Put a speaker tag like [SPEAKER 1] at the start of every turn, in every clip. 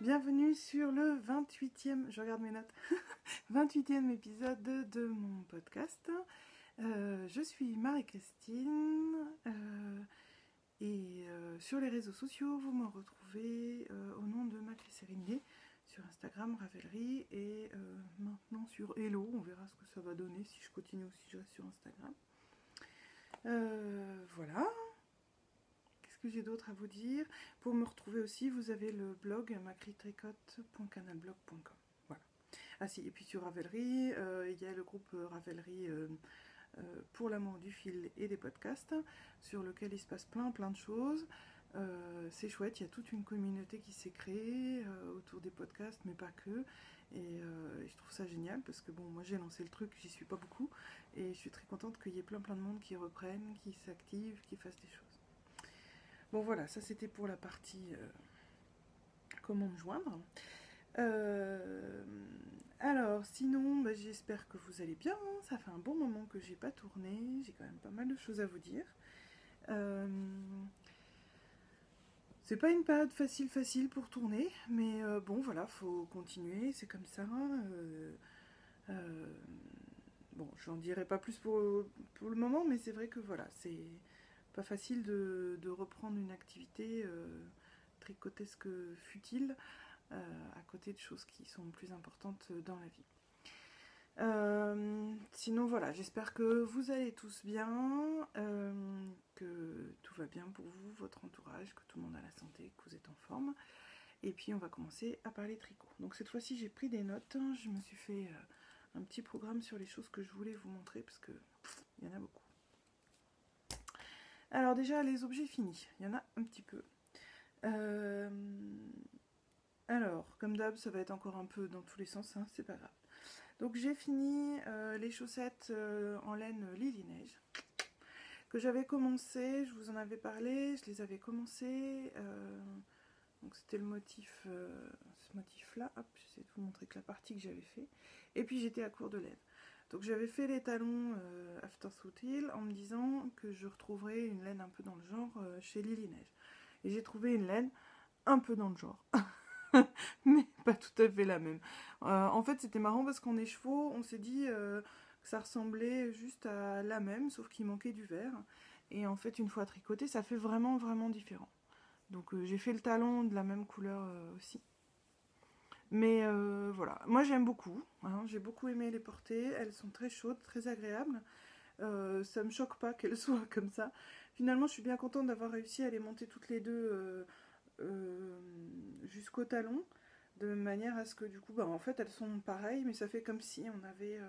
[SPEAKER 1] bienvenue sur le 28e, je regarde mes notes, 28e épisode de mon podcast. Je suis Marie-Christine et sur les réseaux sociaux, vous me retrouvez au nom de Macri-Sérigné, sur Instagram, Ravelry et maintenant sur Hello. On verra ce que ça va donner si je continue ou si je reste sur Instagram. Voilà. Qu'est-ce que j'ai d'autre à vous dire? Pour me retrouver aussi, vous avez le blog macritricotte.canalblog.com. Voilà. Ah si, et puis sur Ravelry, il y a le groupe Ravelry pour l'amour du fil et des podcasts, sur lequel il se passe plein de choses. C'est chouette, il y a toute une communauté qui s'est créée autour des podcasts, mais pas que. Et je trouve ça génial parce que bon, moi j'ai lancé le truc, j'y suis pas beaucoup, et je suis très contente qu'il y ait plein de monde qui reprennent, qui s'activent, qui fassent des choses. Bon voilà, ça c'était pour la partie comment me joindre. Alors sinon, j'espère que vous allez bien. Ça fait un bon moment que j'ai pas tourné. J'ai quand même pas mal de choses à vous dire. C'est pas une période facile pour tourner, mais bon voilà, faut continuer, c'est comme ça. Bon, j'en dirai pas plus pour le moment, mais c'est vrai que voilà, c'est pas facile de reprendre une activité tricotesque futile à côté de choses qui sont plus importantes dans la vie. Sinon voilà, j'espère que vous allez tous bien, que tout va bien pour vous, votre entourage, que tout le monde a la santé, que vous êtes en forme. Et puis on va commencer à parler tricot. Donc cette fois-ci j'ai pris des notes, je me suis fait un petit programme sur les choses que je voulais vous montrer parce que il y en a beaucoup. Alors déjà les objets finis, il y en a un petit peu. Alors comme d'hab ça va être encore un peu dans tous les sens, hein, c'est pas grave. Donc j'ai fini les chaussettes en laine Lily Neige que j'avais commencé, je vous en avais parlé, je les avais commencées. Donc c'était le motif, ce motif-là. Hop, j'essaie de vous montrer que la partie que j'avais fait. Et puis j'étais à court de laine. Donc j'avais fait les talons After Suit Hill en me disant que je retrouverais une laine un peu dans le genre chez Lily Neige. Et j'ai trouvé une laine un peu dans le genre. Mais pas tout à fait la même. En fait c'était marrant parce qu'en écheveau on s'est dit que ça ressemblait juste à la même, sauf qu'il manquait du vert. Et en fait une fois tricoté ça fait vraiment différent. Donc j'ai fait le talon de la même couleur aussi. Mais voilà, moi j'aime beaucoup, hein, j'ai beaucoup aimé les porter, elles sont très chaudes, très agréables. Ça me choque pas qu'elles soient comme ça. Finalement je suis bien contente d'avoir réussi à les monter toutes les deux jusqu'au talon, de manière à ce que du coup, en fait elles sont pareilles, mais ça fait comme si on avait...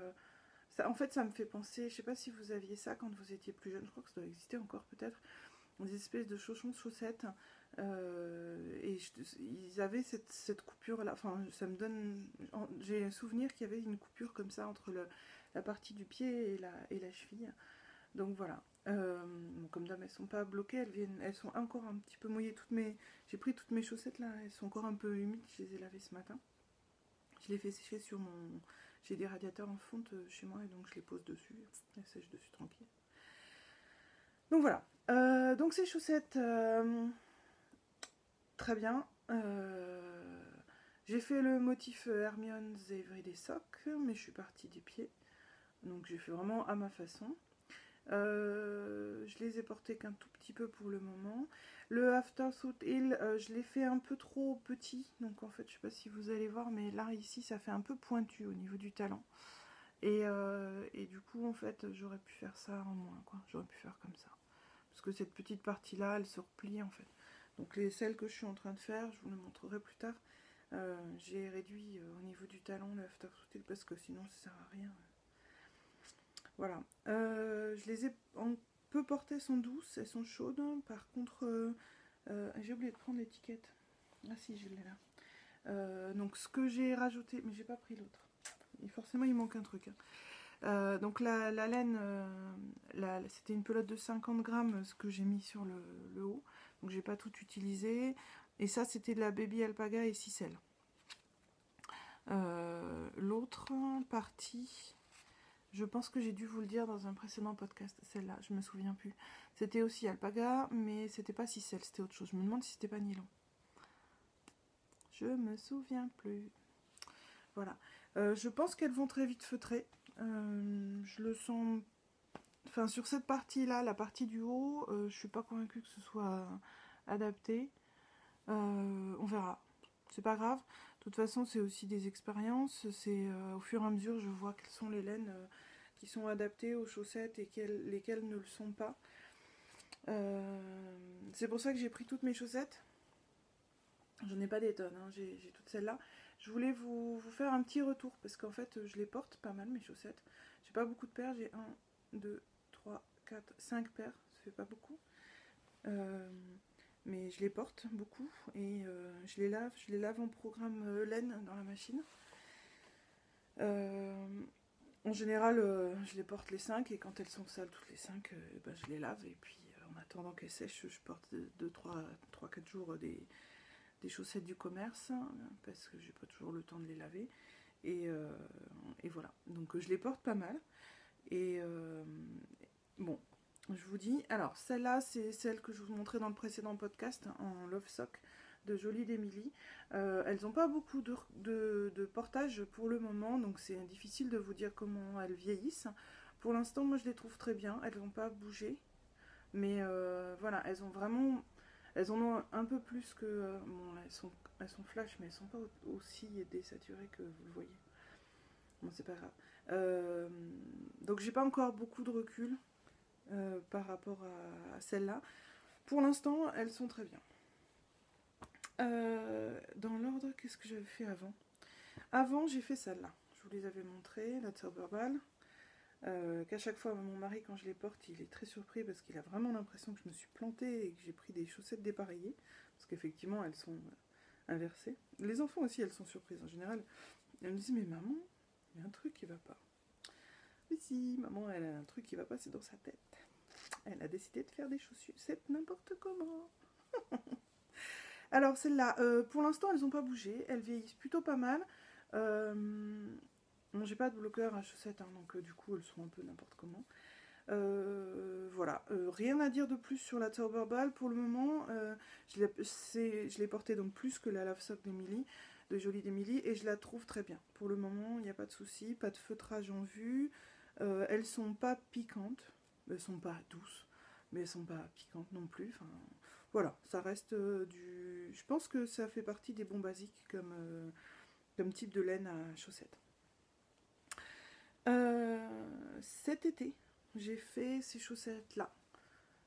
[SPEAKER 1] ça, en fait ça me fait penser, je sais pas si vous aviez ça quand vous étiez plus jeune, je crois que ça doit exister encore peut-être, des espèces de chaussons de chaussettes et ils avaient cette coupure là, enfin ça me donne, j'ai un souvenir qu'il y avait une coupure comme ça entre la partie du pied et la cheville, donc voilà. Comme d'hab elles sont pas bloquées, elles sont encore un petit peu mouillées, j'ai pris toutes mes chaussettes là, elles sont encore un peu humides, je les ai lavées ce matin, je les fais sécher sur j'ai des radiateurs en fonte chez moi et donc je les pose dessus, elles sèchent dessus tranquille. Donc voilà, donc ces chaussettes, très bien. J'ai fait le motif Hermione's Everyday Sock, mais je suis partie des pieds. Donc j'ai fait vraiment à ma façon. Je les ai portés qu'un tout petit peu pour le moment. Le After Suit Hill, je l'ai fait un peu trop petit. Donc en fait, je sais pas si vous allez voir, mais là ici, ça fait un peu pointu au niveau du talon. Et du coup, en fait, j'aurais pu faire ça en moins, quoi. J'aurais pu faire comme ça. Parce que cette petite partie-là, elle se replie, en fait. Donc celles que je suis en train de faire, je vous le montrerai plus tard. J'ai réduit au niveau du talon le After Suit Hill parce que sinon, ça sert à rien. Voilà. Je les ai un peu portées, sont douces, elles sont chaudes. Par contre, j'ai oublié de prendre l'étiquette. Ah si, je l'ai là. Donc ce que j'ai rajouté, mais j'ai pas pris l'autre. Et forcément, il manque un truc. Donc la laine, c'était une pelote de 50 grammes, ce que j'ai mis sur le haut. Donc j'ai pas tout utilisé. Et ça, c'était de la Baby Alpaga et Sicelle. L'autre partie, je pense que j'ai dû vous le dire dans un précédent podcast, celle-là, je me souviens plus. C'était aussi Alpaga, mais c'était pas Sicelle, c'était autre chose. Je me demande si c'était pas nylon. Je me souviens plus. Voilà. Je pense qu'elles vont très vite feutrer. Je le sens... Enfin, sur cette partie-là, la partie du haut, je suis pas convaincue que ce soit adapté. On verra. C'est pas grave. De toute façon, c'est aussi des expériences. C'est au fur et à mesure, je vois quelles sont les laines qui sont adaptées aux chaussettes et lesquelles ne le sont pas. C'est pour ça que j'ai pris toutes mes chaussettes. J'en ai pas des tonnes, hein. J'ai toutes celles-là. Je voulais vous faire un petit retour parce qu'en fait, je les porte pas mal, mes chaussettes. J'ai pas beaucoup de paires. J'ai 1, 2, 3, 4, 5 paires. Ça fait pas beaucoup. Mais je les porte beaucoup et je les lave en programme laine dans la machine. En général, je les porte les 5 et quand elles sont sales toutes les 5, ben, je les lave et puis en attendant qu'elles sèchent, je porte 3-4 jours des chaussettes du commerce parce que j'ai pas toujours le temps de les laver et voilà. Donc je les porte pas mal et bon. Je vous dis, alors celle-là c'est celle que je vous montrais dans le précédent podcast en Love Sock de Jolie d'Emily. Elles n'ont pas beaucoup de portage pour le moment, donc c'est difficile de vous dire comment elles vieillissent. Pour l'instant, moi je les trouve très bien, elles n'ont pas bougé, mais voilà, elles en ont un peu plus que... bon, elles sont flash, mais elles sont pas aussi désaturées que vous le voyez. Bon, c'est pas grave. Donc j'ai pas encore beaucoup de recul. Par rapport à celle-là. Pour l'instant, elles sont très bien. Dans l'ordre, qu'est-ce que j'avais fait avant? Avant, j'ai fait celle-là. Je vous les avais montrées, la Zauberball. Qu'à chaque fois, mon mari, quand je les porte, il est très surpris parce qu'il a vraiment l'impression que je me suis plantée et que j'ai pris des chaussettes dépareillées. Parce qu'effectivement, elles sont inversées. Les enfants aussi, elles sont surprises. En général, elles me disent, mais maman, il y a un truc qui va pas. Mais si, maman, elle a un truc qui va pas, c'est dans sa tête. Elle a décidé de faire des chaussettes n'importe comment. Alors celles-là, pour l'instant, elles n'ont pas bougé. Elles vieillissent plutôt pas mal. Bon, j'ai pas de bloqueur à chaussettes, hein, donc du coup, elles sont un peu n'importe comment. Voilà, rien à dire de plus sur la Zauberball. Pour le moment, je l'ai portée donc plus que la Love Sock d'Emily, de Jolie d'Emily, et je la trouve très bien. Pour le moment, il n'y a pas de souci, pas de feutrage en vue. Elles sont pas piquantes. Elles sont pas douces, mais elles sont pas piquantes non plus. Enfin, voilà, ça reste du... Je pense que ça fait partie des bons basiques comme type de laine à chaussettes. Cet été, j'ai fait ces chaussettes-là.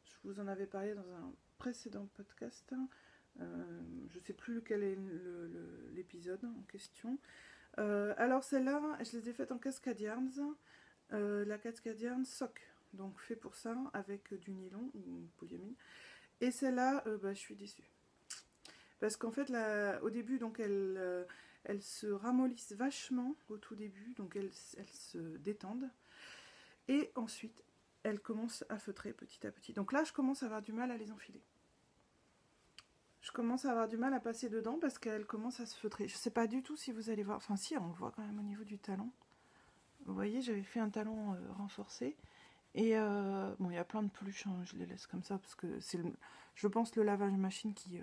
[SPEAKER 1] Je vous en avais parlé dans un précédent podcast. Je sais plus lequel est l'épisode en question. Alors celles-là, je les ai faites en Cascade Yarns. La Cascade Yarns Sock. Donc fait pour ça avec du nylon ou polyamide. Et celle-là, je suis déçue. Parce qu'en fait, au début, donc elles se ramollissent vachement au tout début, donc elles se détendent. Et ensuite, elles commencent à feutrer petit à petit. Donc là, je commence à avoir du mal à les enfiler. Je commence à avoir du mal à passer dedans parce qu'elles commencent à se feutrer. Je ne sais pas du tout si vous allez voir. Enfin si, on le voit quand même au niveau du talon. Vous voyez, j'avais fait un talon renforcé. Et bon, il y a plein de peluches, hein, je les laisse comme ça parce que c'est, je pense, le lavage machine qui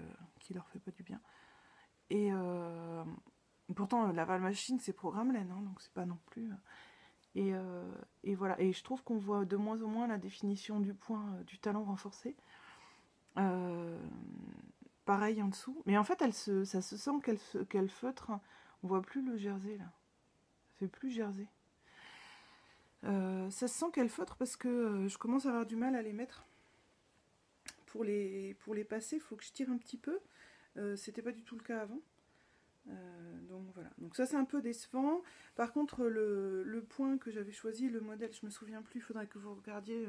[SPEAKER 1] leur fait pas du bien. Et pourtant, le lavage machine, c'est programme laine, hein, donc c'est pas non plus... Et voilà, et je trouve qu'on voit de moins en moins la définition du point du talon renforcé. Pareil en dessous. Mais en fait, ça se sent qu'elle feutre. On voit plus le jersey, là. Ça fait plus jersey. Ça se sent qu'elle feutre parce que je commence à avoir du mal à les mettre. Pour les passer, il faut que je tire un petit peu. C'était pas du tout le cas avant. Donc voilà. Donc ça c'est un peu décevant. Par contre le point que j'avais choisi, le modèle, je me souviens plus, il faudrait que vous regardiez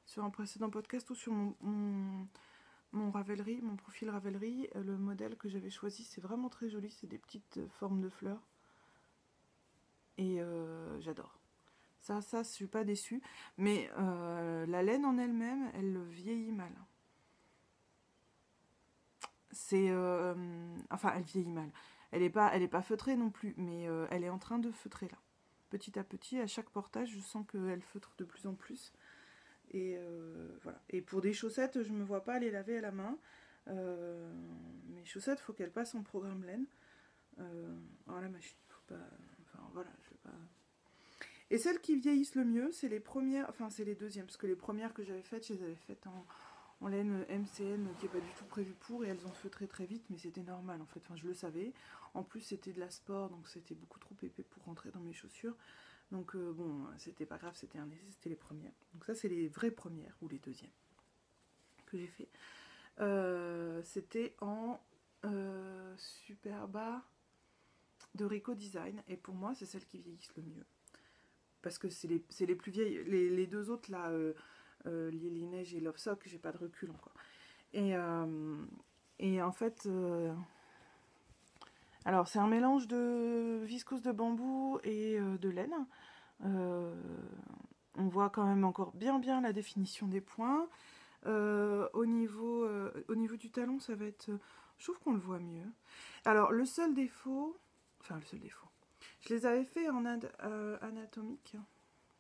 [SPEAKER 1] sur un précédent podcast ou sur mon Ravelry, mon profil Ravelry. Le modèle que j'avais choisi, c'est vraiment très joli, c'est des petites formes de fleurs. Et j'adore. Ça, je suis pas déçue. Mais la laine en elle-même, elle vieillit mal. Enfin, elle vieillit mal. Elle est pas feutrée non plus, mais elle est en train de feutrer là. Petit à petit, à chaque portage, je sens qu'elle feutre de plus en plus. Et voilà. Et pour des chaussettes, je me vois pas les laver à la main. Mes chaussettes, faut qu'elles passent en programme laine. la machine, faut pas... Enfin voilà, je vais pas... Et celles qui vieillissent le mieux, c'est les premières, enfin c'est les deuxièmes, parce que les premières que j'avais faites, je les avais faites en laine MCN, qui n'est pas du tout prévu pour, et elles ont feutré très vite, mais c'était normal en fait, enfin je le savais. En plus c'était de la sport, donc c'était beaucoup trop épais pour rentrer dans mes chaussures. Donc bon, c'était pas grave, c'était les premières. Donc ça c'est les vraies premières, ou les deuxièmes, que j'ai fait. C'était en super bas de Rico Design, et pour moi c'est celles qui vieillissent le mieux. Parce que c'est les plus vieilles. Les deux autres, là, Lily Neige et Love Sock, j'ai pas de recul encore. Et en fait, alors c'est un mélange de viscose de bambou et de laine. On voit quand même encore bien la définition des points. Au niveau du talon, ça va être... je trouve qu'on le voit mieux. Alors, le seul défaut... Enfin, le seul défaut... Je les avais fait en anatomique,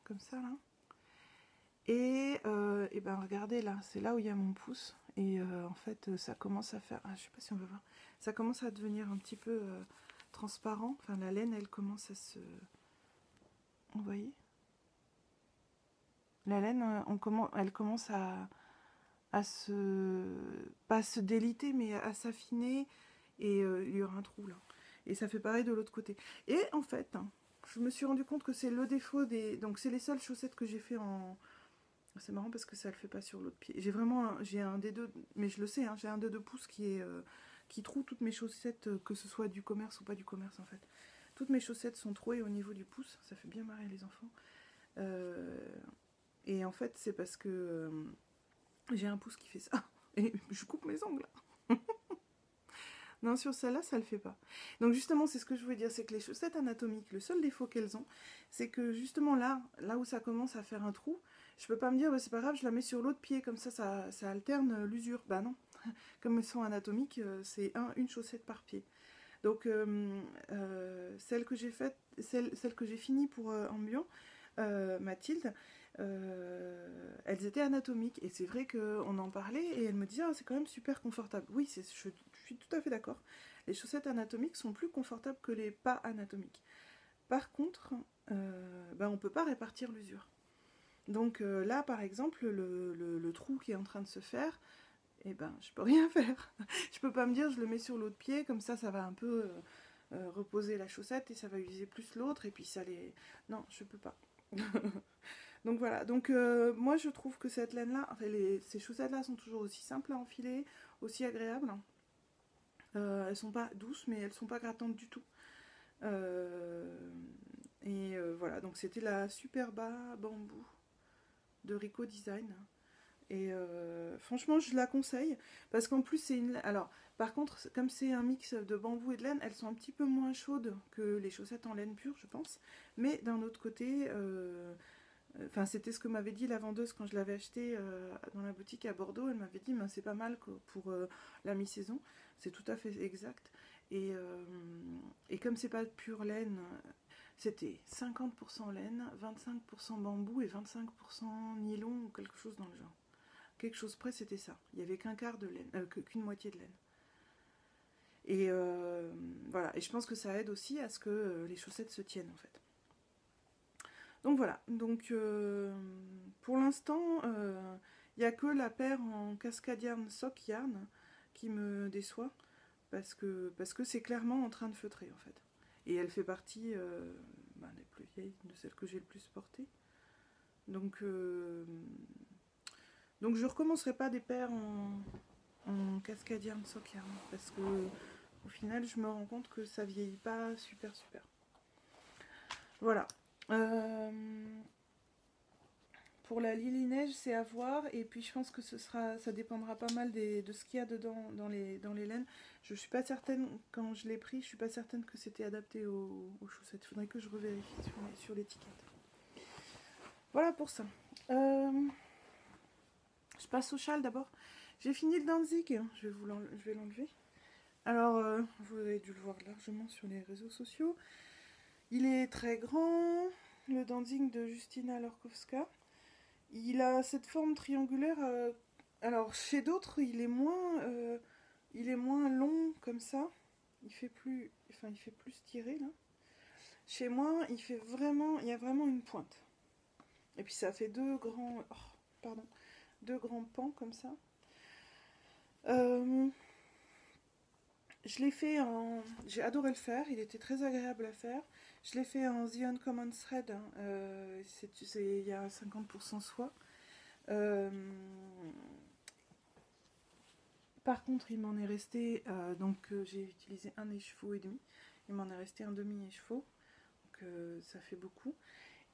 [SPEAKER 1] comme ça, là. Et ben, regardez, là, c'est là où il y a mon pouce. Et en fait, ça commence à faire... Ah, je sais pas si on va voir. Ça commence à devenir un petit peu transparent. Enfin, la laine, elle commence à se... Vous voyez? La laine, elle commence à se... pas à se déliter, mais à s'affiner. Et il y aura un trou, là. Et ça fait pareil de l'autre côté. Et en fait, je me suis rendu compte que c'est le défaut des... Donc c'est les seules chaussettes que j'ai fait en... C'est marrant parce que ça le fait pas sur l'autre pied. J'ai vraiment... J'ai un des deux... Mais je le sais, j'ai un des 2 pouces qui troue toutes mes chaussettes, que ce soit du commerce ou pas du commerce en fait. Toutes mes chaussettes sont trouées au niveau du pouce. Ça fait bien marrer les enfants. Et en fait, c'est parce que j'ai un pouce qui fait ça. Et je coupe mes ongles. Non, sur celle-là, ça le fait pas. Donc justement, c'est ce que je voulais dire, c'est que les chaussettes anatomiques, le seul défaut qu'elles ont, c'est que justement là où ça commence à faire un trou, je peux pas me dire, bah, c'est pas grave, je la mets sur l'autre pied, comme ça alterne l'usure. Bah non, comme elles sont anatomiques, c'est une chaussette par pied. Donc celle que j'ai faite, celle que j'ai finie pour Ambion, Mathilde, elles étaient anatomiques, et c'est vrai qu'on en parlait et elle me disait c'est quand même super confortable. Oui, je suis tout à fait d'accord. Les chaussettes anatomiques sont plus confortables que les pas anatomiques. Par contre, on peut pas répartir l'usure. Donc là par exemple le trou qui est en train de se faire, eh ben je peux rien faire. Je peux pas me dire je le mets sur l'autre pied, comme ça va un peu reposer la chaussette et ça va user plus l'autre, et puis ça les... Non, je peux pas. Donc voilà, donc moi je trouve que cette laine-là, enfin, ces chaussettes-là sont toujours aussi simples à enfiler, aussi agréables. Elles sont pas douces, mais elles sont pas grattantes du tout. Voilà, donc c'était la Superba Bambou de Rico Design. Et franchement, je la conseille, parce qu'en plus c'est une... Alors, par contre, comme c'est un mix de bambou et de laine, elles sont un petit peu moins chaudes que les chaussettes en laine pure, je pense. Mais d'un autre côté... Enfin, c'était ce que m'avait dit la vendeuse quand je l'avais acheté dans la boutique à Bordeaux. Elle m'avait dit, c'est pas mal pour la mi-saison. C'est tout à fait exact. Et comme c'est pas pure laine, c'était 50% laine, 25% bambou et 25% nylon ou quelque chose dans le genre. Quelque chose près, c'était ça. Il n'y avait qu'un quart de laine, qu'une moitié de laine. Et voilà. Et je pense que ça aide aussi à ce que les chaussettes se tiennent en fait. Donc voilà, donc pour l'instant, il n'y a que la paire en Cascadian Sock Yarn qui me déçoit, parce que c'est clairement en train de feutrer en fait. Et elle fait partie des plus vieilles, de celles que j'ai le plus portées. Donc je ne recommencerai pas des paires en Cascadian Sock Yarn, parce que au final je me rends compte que ça vieillit pas super. Voilà. Pour la Lily Neige, c'est à voir, et puis je pense que ça dépendra pas mal de ce qu'il y a dedans dans les laines. Je suis pas certaine, quand je l'ai pris, je suis pas certaine que c'était adapté aux chaussettes. Il faudrait que je revérifie sur l'étiquette. Voilà pour ça. Je passe au châle d'abord. J'ai fini le Danzig, je vais l'enlever. Alors, vous avez dû le voir largement sur les réseaux sociaux. Il est très grand, le Danzig de Justina Lorkowska. Il a cette forme triangulaire. Alors, chez d'autres, il est moins long comme ça. il fait plus, enfin il fait plus tiré là. Chez moi, il y a vraiment une pointe. Et puis ça fait deux grands pans comme ça. Euh, je l'ai fait en, j'ai adoré le faire, il était très agréable à faire. Je l'ai fait en The Uncommon Thread, hein. Il y a 50% soie. Euh, Par contre, il m'en est resté, j'ai utilisé un écheveau et demi. Il m'en est resté un demi-écheveau, donc ça fait beaucoup.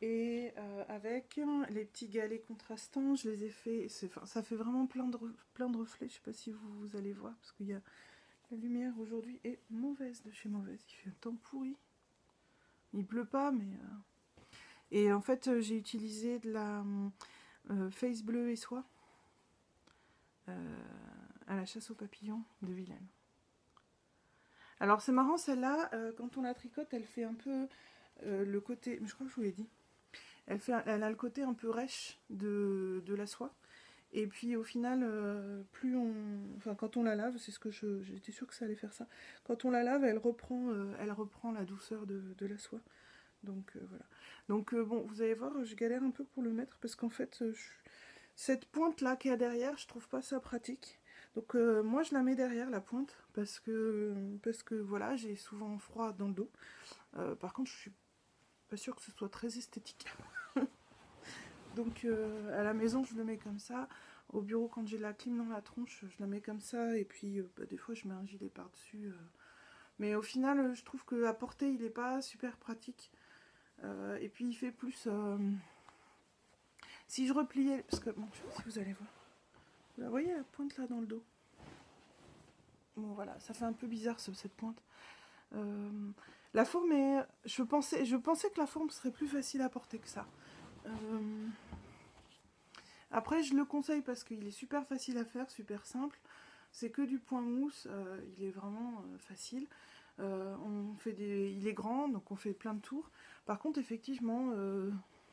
[SPEAKER 1] Et avec les petits galets contrastants, je les ai fait, ça fait vraiment plein de reflets. Je sais pas si vous allez voir, parce que la lumière aujourd'hui est mauvaise de chez mauvaise. Il fait un temps pourri. Il pleut pas, mais... Et en fait, j'ai utilisé de la Face Bleu et Soie à la chasse aux papillons de Vilaine. Alors c'est marrant, celle-là, quand on la tricote, elle fait un peu le côté... Je crois que je vous l'ai dit. Elle a le côté un peu rêche de la soie. Et puis au final, quand on la lave, c'est ce que j'étais sûre que ça allait faire ça. Quand on la lave, elle reprend la douceur de la soie. Donc voilà. Donc bon, vous allez voir, je galère un peu pour le mettre parce qu'en fait, cette pointe là qui est derrière, je trouve pas ça pratique. Donc moi je la mets derrière la pointe parce que voilà, j'ai souvent froid dans le dos. Par contre, je suis pas sûre que ce soit très esthétique. Donc à la maison, je le mets comme ça. Au bureau, quand j'ai la clim dans la tronche, je la mets comme ça. Et puis des fois, je mets un gilet par-dessus. Mais au final, je trouve qu'à porter, il n'est pas super pratique. Et puis, il fait plus... Si je repliais... Parce que, bon, je sais pas si vous allez voir. Vous la voyez, la pointe là dans le dos? Bon, voilà, ça fait un peu bizarre cette pointe. La forme est... Je pensais que la forme serait plus facile à porter que ça. Après, je le conseille parce qu'il est super facile à faire, super simple. C'est que du point mousse, il est vraiment facile. Il est grand, donc on fait plein de tours. Par contre, effectivement,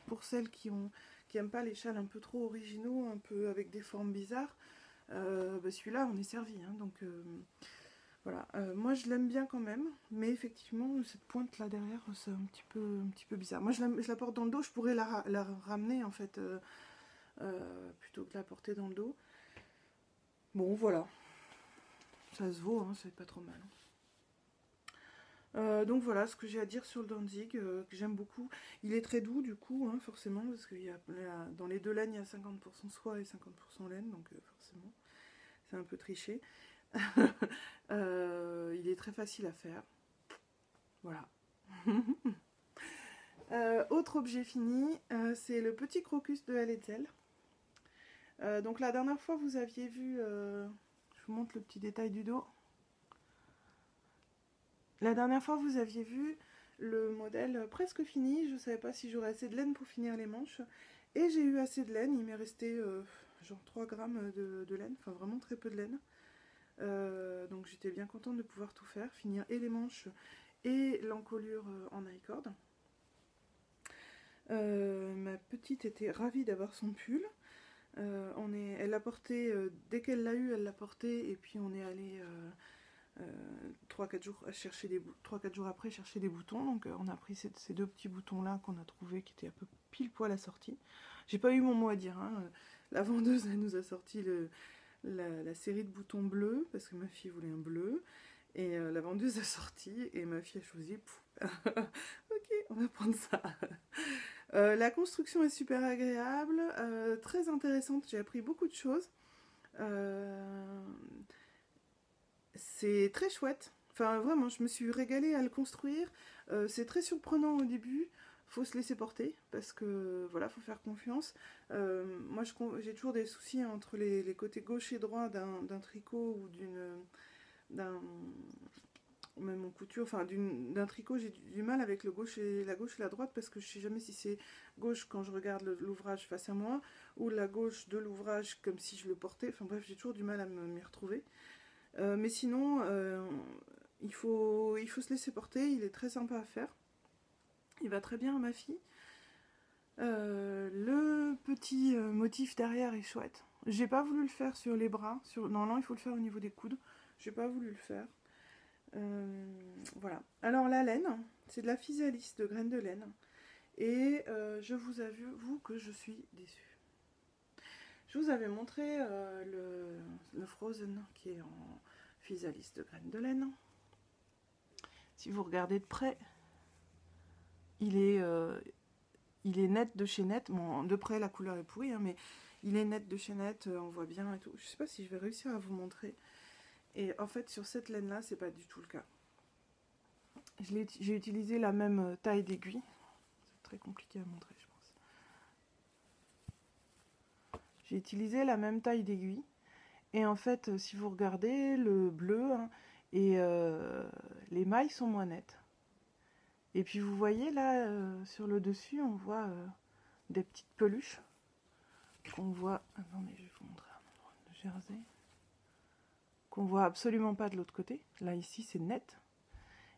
[SPEAKER 1] pour celles qui aiment pas les châles un peu trop originaux, un peu avec des formes bizarres, celui-là, on est servi. Hein, donc voilà. Moi, je l'aime bien quand même, mais effectivement, cette pointe là derrière, c'est un petit peu bizarre. Moi, je la porte dans le dos. Je pourrais la ramener en fait. Plutôt que de la porter dans le dos. Bon, voilà. Ça se vaut, hein, c'est pas trop mal. Donc voilà ce que j'ai à dire sur le Danzig, que j'aime beaucoup. Il est très doux du coup, hein, forcément, parce que dans les deux laines, il y a 50% soie et 50% laine, donc forcément, c'est un peu triché. Il est très facile à faire. Voilà. Autre objet fini, c'est le petit crocus de Haletzel. Donc la dernière fois, vous aviez vu... je vous montre le petit détail du dos. La dernière fois, vous aviez vu le modèle presque fini. Je ne savais pas si j'aurais assez de laine pour finir les manches. Et j'ai eu assez de laine. Il m'est resté genre 3 grammes de laine. Enfin, vraiment très peu de laine. Donc j'étais bien contente de pouvoir tout faire. Finir et les manches et l'encolure en I-cord. Ma petite était ravie d'avoir son pull. Elle l'a porté, dès qu'elle l'a eu, elle l'a porté. Et puis on est allé... 3-4 jours après chercher des boutons, donc on a pris ces deux petits boutons là qu'on a trouvé qui étaient un peu pile poil assortis. J'ai pas eu mon mot à dire, hein. La vendeuse elle nous a sorti la série de boutons bleus parce que ma fille voulait un bleu et la vendeuse a sorti et ma fille a choisi ok, on va prendre ça. La construction est super agréable, très intéressante, j'ai appris beaucoup de choses. C'est très chouette. Enfin, vraiment, je me suis régalée à le construire. C'est très surprenant au début. Faut se laisser porter parce que voilà, faut faire confiance. Moi, j'ai toujours des soucis entre les côtés gauche et droit d'un tricot ou même en couture, enfin d'un tricot, j'ai du mal avec la gauche et la droite parce que je sais jamais si c'est gauche quand je regarde l'ouvrage face à moi ou la gauche de l'ouvrage comme si je le portais. Enfin bref, j'ai toujours du mal à m'y retrouver. Mais sinon, il faut se laisser porter, il est très sympa à faire. Il va très bien à ma fille. Le petit motif derrière est chouette. J'ai pas voulu le faire sur les bras. Non, il faut le faire au niveau des coudes. J'ai pas voulu le faire. Voilà. Alors la laine, c'est de la physalis de graines de laine. Et je vous avoue que je suis déçue. Je vous avais montré le Frozen qui est en physalis de graines de laine. Si vous regardez de près, il est net de chez net. Bon, de près la couleur est pourrie, hein, mais il est net de chez net, on voit bien et tout. Je sais pas si je vais réussir à vous montrer. Et en fait, sur cette laine-là, c'est pas du tout le cas. J'ai utilisé la même taille d'aiguille. C'est très compliqué à montrer, je pense. J'ai utilisé la même taille d'aiguille. Et en fait, si vous regardez, le bleu, hein, et les mailles sont moins nettes. Et puis vous voyez là, sur le dessus, on voit des petites peluches. Qu'on voit... Attendez, je vais vous montrer un endroit de jersey. Qu'on voit absolument pas de l'autre côté. Là, ici, c'est net.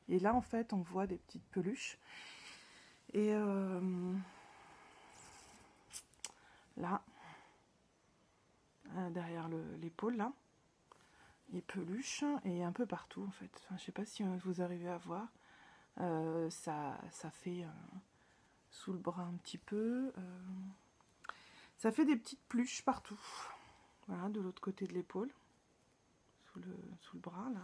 [SPEAKER 1] Et là, en fait, on voit des petites peluches. Et là, derrière l'épaule, là, les peluches, et un peu partout, en fait. Enfin, je sais pas si vous arrivez à voir. Ça fait sous le bras un petit peu. Ça fait des petites peluches partout. Voilà, de l'autre côté de l'épaule. Sous le bras, là.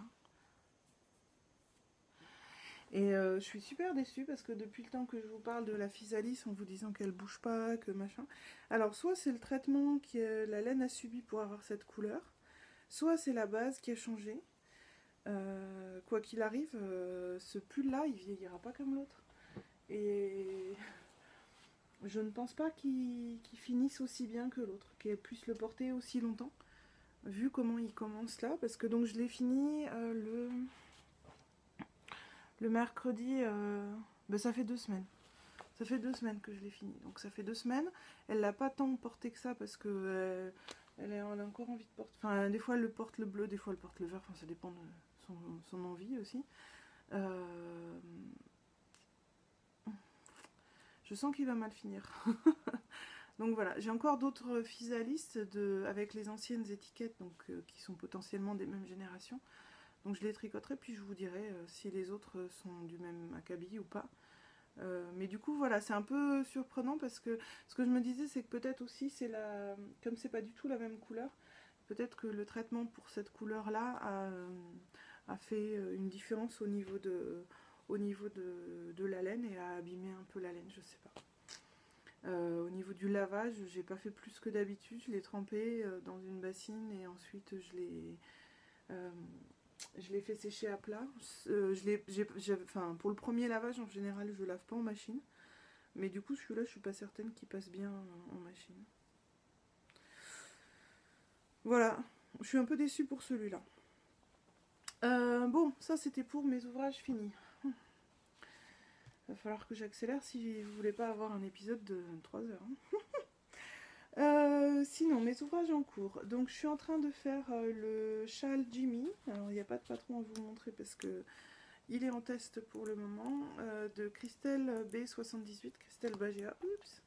[SPEAKER 1] Et je suis super déçue parce que depuis le temps que je vous parle de la physalis en vous disant qu'elle bouge pas, que machin. Alors soit c'est le traitement que la laine a subi pour avoir cette couleur, soit c'est la base qui a changé. Quoi qu'il arrive, ce pull là il vieillira pas comme l'autre. Et je ne pense pas qu'il finisse aussi bien que l'autre, qu'elle puisse le porter aussi longtemps, vu comment il commence là. Parce que donc je l'ai fini le mercredi, ben ça fait 2 semaines. Ça fait 2 semaines que je l'ai fini. Donc ça fait 2 semaines. Elle l'a pas tant porté que ça parce que elle a encore envie de porter. Enfin, des fois elle le porte le bleu, des fois elle porte le vert. Enfin, ça dépend de son envie aussi. Je sens qu'il va mal finir. Donc voilà, j'ai encore d'autres physalis avec les anciennes étiquettes, donc qui sont potentiellement des mêmes générations. Donc je les tricoterai, puis je vous dirai si les autres sont du même acabit ou pas. Mais du coup, voilà, c'est un peu surprenant parce que ce que je me disais, c'est que peut-être aussi, comme c'est pas du tout la même couleur, peut-être que le traitement pour cette couleur-là a fait une différence au niveau de la laine et a abîmé un peu la laine, je sais pas. Au niveau du lavage, j'ai pas fait plus que d'habitude, je l'ai trempé dans une bassine et ensuite je l'ai fait sécher à plat. Enfin, pour le premier lavage, en général, je lave pas en machine. Mais du coup, celui-là, je suis pas certaine qu'il passe bien en machine. Voilà, je suis un peu déçue pour celui-là. Bon, ça c'était pour mes ouvrages finis. Va falloir que j'accélère si vous voulez pas avoir un épisode de 3 heures. Sinon, mes ouvrages en cours. Donc, je suis en train de faire le châle Jimmy. Alors, il n'y a pas de patron à vous montrer parce que il est en test pour le moment. De Christelle B78, Christelle Bagéa. Oups.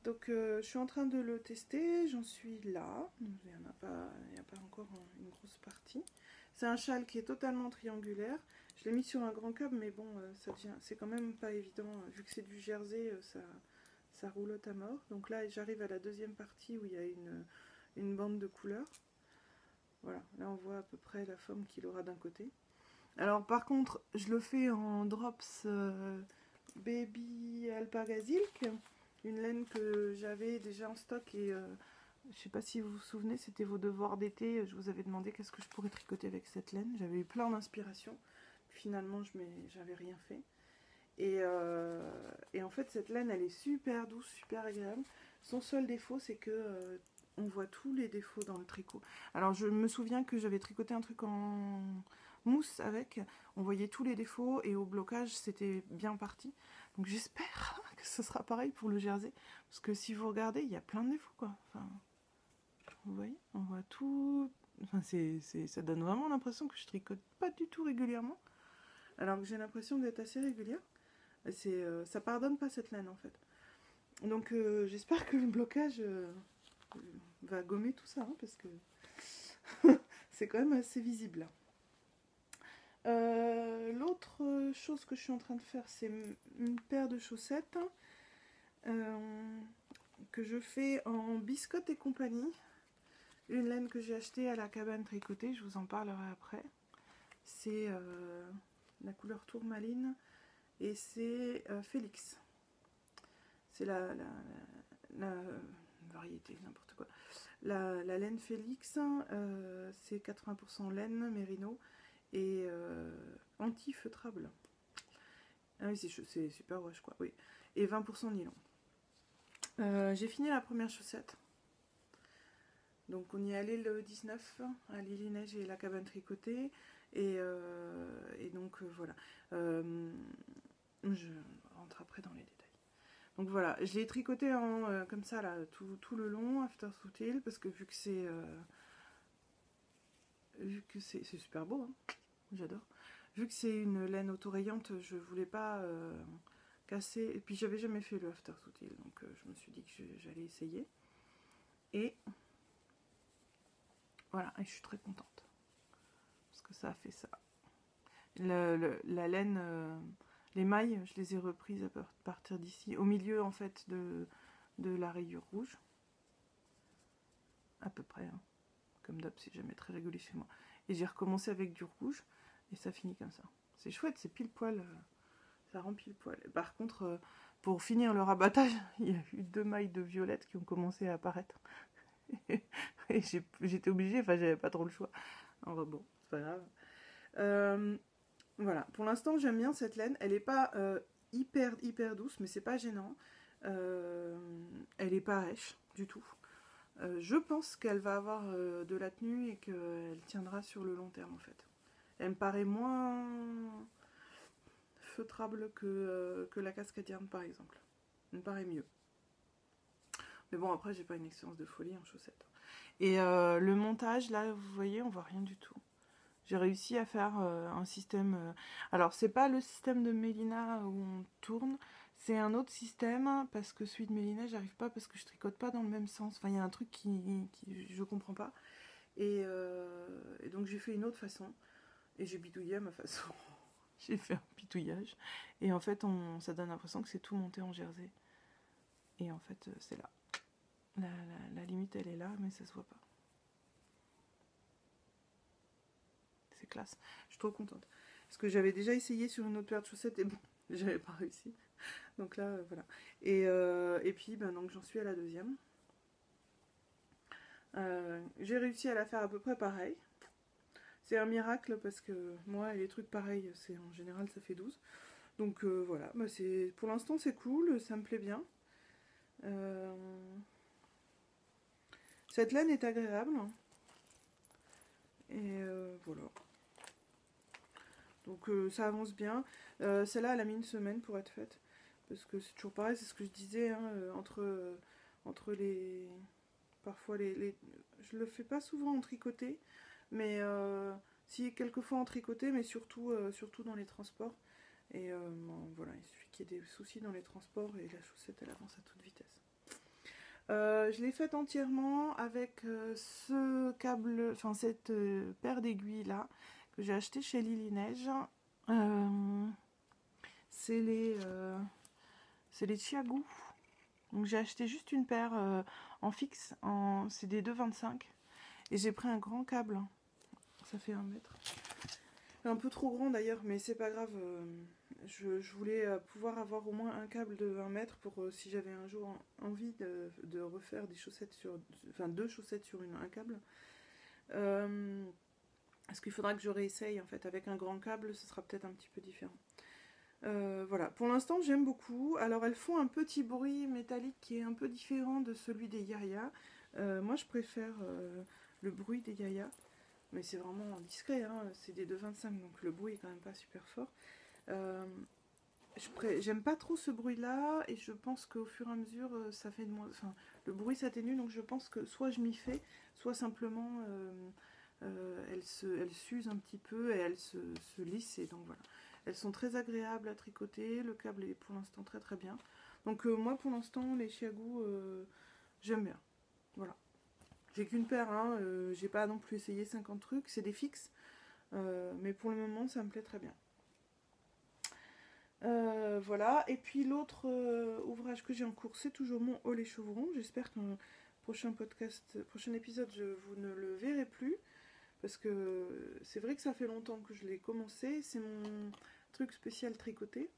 [SPEAKER 1] Donc, je suis en train de le tester. J'en suis là. Il n'y a pas encore une grosse partie. C'est un châle qui est totalement triangulaire. Je l'ai mis sur un grand câble, mais bon, c'est quand même pas évident. Vu que c'est du jersey, ça roulotte à mort. Donc là, j'arrive à la deuxième partie où il y a une bande de couleurs. Voilà, là on voit à peu près la forme qu'il aura d'un côté. Alors par contre, je le fais en drops Baby Alpaga Silk, une laine que j'avais déjà en stock et je sais pas si vous vous souvenez, c'était vos devoirs d'été. Je vous avais demandé qu'est-ce que je pourrais tricoter avec cette laine. J'avais eu plein d'inspiration. Finalement, j'avais rien fait. Et en fait, cette laine, elle est super douce, super agréable. Son seul défaut, c'est que on voit tous les défauts dans le tricot. Alors, je me souviens que j'avais tricoté un truc en mousse avec. On voyait tous les défauts et au blocage, c'était bien parti. Donc, j'espère que ce sera pareil pour le jersey. Parce que si vous regardez, il y a plein de défauts, quoi. Enfin, vous voyez, on voit tout. Enfin, ça donne vraiment l'impression que je tricote pas du tout régulièrement. Alors que j'ai l'impression d'être assez régulière. Ça pardonne pas cette laine en fait. Donc j'espère que le blocage va gommer tout ça, hein, parce que c'est quand même assez visible. L'autre chose que je suis en train de faire, c'est une paire de chaussettes que je fais en biscotte et compagnie. Une laine que j'ai achetée à la cabane tricotée, je vous en parlerai après. C'est la couleur tourmaline et c'est Félix. C'est la variété, n'importe quoi. La laine Félix, c'est 80% laine mérino et anti-feutrable. Ah oui, c'est super wash quoi, oui. Et 20% nylon. J'ai fini la première chaussette. Donc on y est allé le 19 à Lily-Neige et la cabane tricotée. Et donc voilà. Je rentre après dans les détails. Donc voilà, je l'ai tricoté en, comme ça là, tout le long, after soutil, parce que vu que c'est super beau, hein, j'adore. Vu que c'est une laine autorayante, je voulais pas casser. Et puis j'avais jamais fait le after soutil, donc je me suis dit que j'allais essayer. Et voilà, et je suis très contente. Parce que ça a fait ça. La laine, les mailles, je les ai reprises à partir d'ici, au milieu en fait de la rayure rouge. À peu près, hein. Comme d'hab, c'est jamais très régulier chez moi. Et j'ai recommencé avec du rouge, et ça finit comme ça. C'est chouette, c'est pile poil, ça rend pile poil. Et par contre, pour finir le rabattage, il y a eu 2 mailles de violette qui ont commencé à apparaître. Et j'étais obligée, enfin j'avais pas trop le choix. Enfin bon, c'est pas grave. Voilà, pour l'instant j'aime bien cette laine. Elle est pas hyper douce, mais c'est pas gênant. Elle est pas rêche du tout. Je pense qu'elle va avoir de la tenue et qu'elle tiendra sur le long terme en fait. Elle me paraît moins feutrable que la cascadienne par exemple. Elle me paraît mieux. Mais bon, après j'ai pas une expérience de folie en chaussettes. Et le montage, là vous voyez, on voit rien du tout. J'ai réussi à faire un système... alors c'est pas le système de Mélina où on tourne, c'est un autre système, parce que celui de Mélina, j'arrive pas, parce que je tricote pas dans le même sens. Enfin, il y a un truc qui je comprends pas. Et donc j'ai fait une autre façon, et j'ai bidouillé à ma façon. J'ai fait un bidouillage, et en fait, ça donne l'impression que c'est tout monté en jersey. Et en fait, c'est là. La limite, elle est là, mais ça se voit pas. C'est classe. Je suis trop contente. Parce que j'avais déjà essayé sur une autre paire de chaussettes, et bon, j'avais pas réussi. Donc là, voilà. Et puis, ben, donc j'en suis à la deuxième. J'ai réussi à la faire à peu près pareil. C'est un miracle parce que moi, les trucs pareils, c'est en général, ça fait 12. Donc voilà, bah, pour l'instant, c'est cool, ça me plaît bien. Cette laine est agréable. Et voilà. Donc ça avance bien. Celle-là, elle a mis une semaine pour être faite. Parce que c'est toujours pareil, c'est ce que je disais, hein, entre les... Parfois, je le fais pas souvent en tricoté, mais si quelquefois en tricoté, mais surtout dans les transports. Et bon, voilà, il suffit qu'il y ait des soucis dans les transports et la chaussette, elle avance à toute vitesse. Je l'ai faite entièrement avec ce câble, enfin cette paire d'aiguilles là, que j'ai acheté chez Lily-Neige. C'est les Chiagou. Donc j'ai acheté juste une paire en fixe, c'est des 2,25. Et j'ai pris un grand câble. Ça fait 1 mètre. Un peu trop grand d'ailleurs, mais c'est pas grave. Je voulais pouvoir avoir au moins un câble de 1 mètre pour si j'avais un jour envie de refaire des chaussettes enfin 2 chaussettes sur un câble. Parce qu'il faudra que je réessaye en fait avec un grand câble, ce sera peut-être un petit peu différent. Voilà, pour l'instant j'aime beaucoup. Alors elles font un petit bruit métallique qui est un peu différent de celui des Yaya. Moi je préfère le bruit des Yaya, mais c'est vraiment discret, hein. C'est des 2,25 donc le bruit est quand même pas super fort. J'aime pas trop ce bruit là et je pense qu'au fur et à mesure ça fait de moins... Enfin, le bruit s'atténue, donc je pense que soit je m'y fais, soit simplement elle s'use un petit peu et elle se lisse, et donc voilà. Elles sont très agréables à tricoter, le câble est pour l'instant très très bien. Donc moi pour l'instant les Chiagou j'aime bien. Voilà. J'ai qu'une paire, hein, j'ai pas non plus essayé 50 trucs, c'est des fixes. Mais pour le moment, ça me plaît très bien. Voilà, et puis l'autre ouvrage que j'ai en cours, c'est toujours mon haut les chevrons. J'espère qu'un prochain épisode, vous ne le verrez plus. Parce que c'est vrai que ça fait longtemps que je l'ai commencé. C'est mon truc spécial tricoté.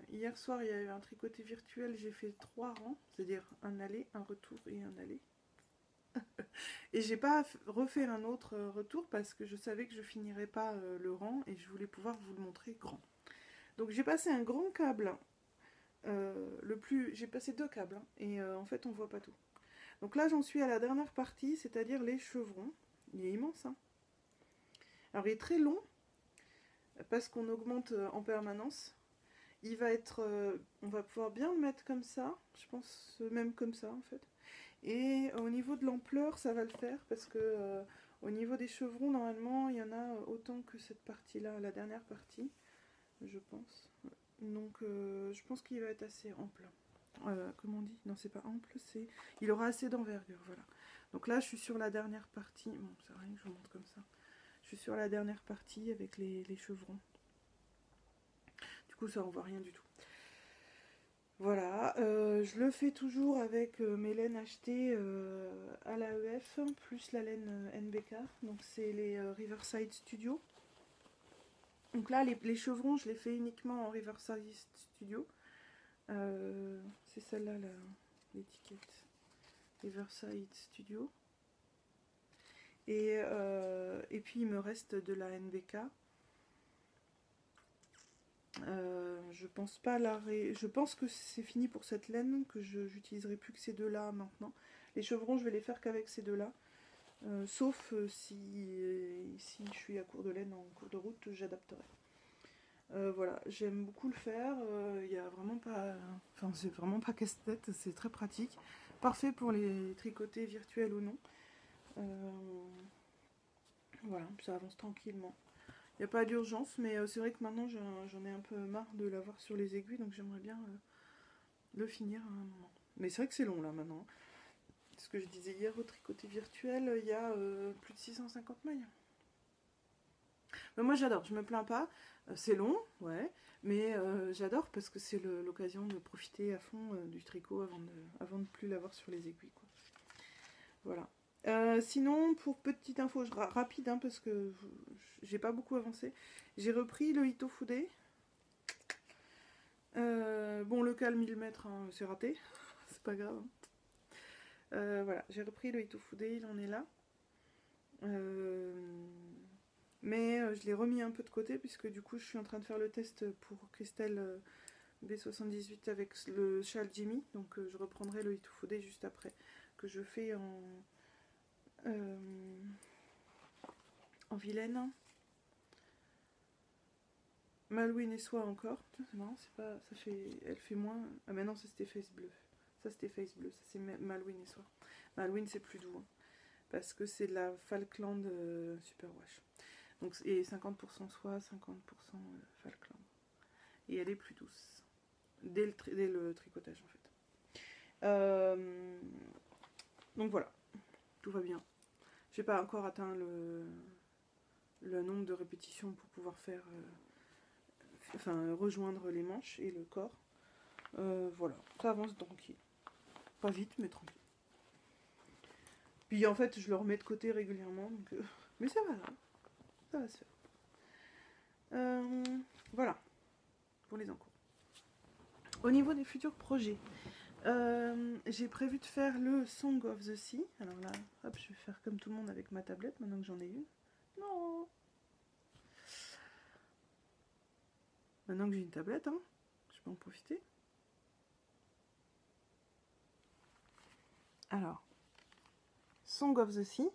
[SPEAKER 1] Hier soir, il y a eu un tricoté virtuel. J'ai fait 3 rangs, c'est-à-dire un aller, un retour et un aller. Et j'ai pas refait un autre retour parce que je savais que je finirais pas le rang et je voulais pouvoir vous le montrer grand. Donc j'ai passé un grand câble. J'ai passé 2 câbles hein, et en fait on voit pas tout. Donc là j'en suis à la dernière partie, c'est-à-dire les chevrons. Il est immense hein. Alors il est très long parce qu'on augmente en permanence. Il va être, on va pouvoir bien le mettre comme ça, je pense même comme ça en fait. Et au niveau de l'ampleur, ça va le faire parce que au niveau des chevrons, normalement, il y en a autant que cette partie-là, la dernière partie, je pense. Donc je pense qu'il va être assez ample. Comment on dit? Non, c'est pas ample, c'est... Il aura assez d'envergure, voilà. Donc là, je suis sur la dernière partie. Bon, c'est rien que je vous montre comme ça. Je suis sur la dernière partie avec les chevrons. Du coup, ça, on voit rien du tout. Voilà, je le fais toujours avec mes laines achetées à l'AEF, plus la laine NBK. Donc c'est les Riverside Studio. Donc là, les chevrons, je les fais uniquement en Riverside Studio. C'est celle-là, l'étiquette. Riverside Studio. Et puis il me reste de la NBK. Je pense que c'est fini pour cette laine, que j'utiliserai plus que ces deux-là maintenant. Les chevrons, je vais les faire qu'avec ces deux-là. Sauf si je suis à court de laine en cours de route, j'adapterai. Voilà, j'aime beaucoup le faire. Il y a vraiment pas... Enfin, c'est vraiment pas casse-tête, c'est très pratique. Parfait pour les tricotés virtuels ou non. Voilà, ça avance tranquillement. Il n'y a pas d'urgence, mais c'est vrai que maintenant j'en ai un peu marre de l'avoir sur les aiguilles, donc j'aimerais bien le finir à un moment. Mais c'est vrai que c'est long là maintenant. Ce que je disais hier au tricoté virtuel, il y a plus de 650 mailles. Mais moi j'adore, je me plains pas. C'est long, ouais, mais j'adore parce que c'est l'occasion de profiter à fond du tricot avant de plus l'avoir sur les aiguilles, quoi. Voilà. Sinon, pour petite info rapide, hein, parce que j'ai pas beaucoup avancé, j'ai repris le Itofude. Bon, le cal 1000 mètres, hein, c'est raté, c'est pas grave. Voilà, j'ai repris le Itofude, il en est là. Mais je l'ai remis un peu de côté, puisque du coup, je suis en train de faire le test pour Christelle B78 avec le châle Jimmy. Donc, je reprendrai le Itofude juste après, que je fais en vilaine. Malouine et soie encore. C'est marrant, elle fait moins. Ah mais non, ça c'était face bleu. Ça ça c'est Malouine et soie. Malouine c'est plus doux, hein, parce que c'est de la Falkland Superwash. Donc, et 50% soie, 50% Falkland. Et elle est plus douce. Dès le tricotage en fait. Donc voilà, tout va bien. J'ai pas encore atteint le nombre de répétitions pour pouvoir faire... rejoindre les manches et le corps. Voilà, ça avance tranquille. Pas vite, mais tranquille. Puis en fait, je le remets de côté régulièrement, donc, mais ça va se faire. Voilà, pour les encours. Au niveau des futurs projets, j'ai prévu de faire le Song of the Sea. Alors là, hop, je vais faire comme tout le monde avec ma tablette, maintenant que j'en ai une. Non! Maintenant que j'ai une tablette, hein, je peux en profiter. Alors, Song of the Sea.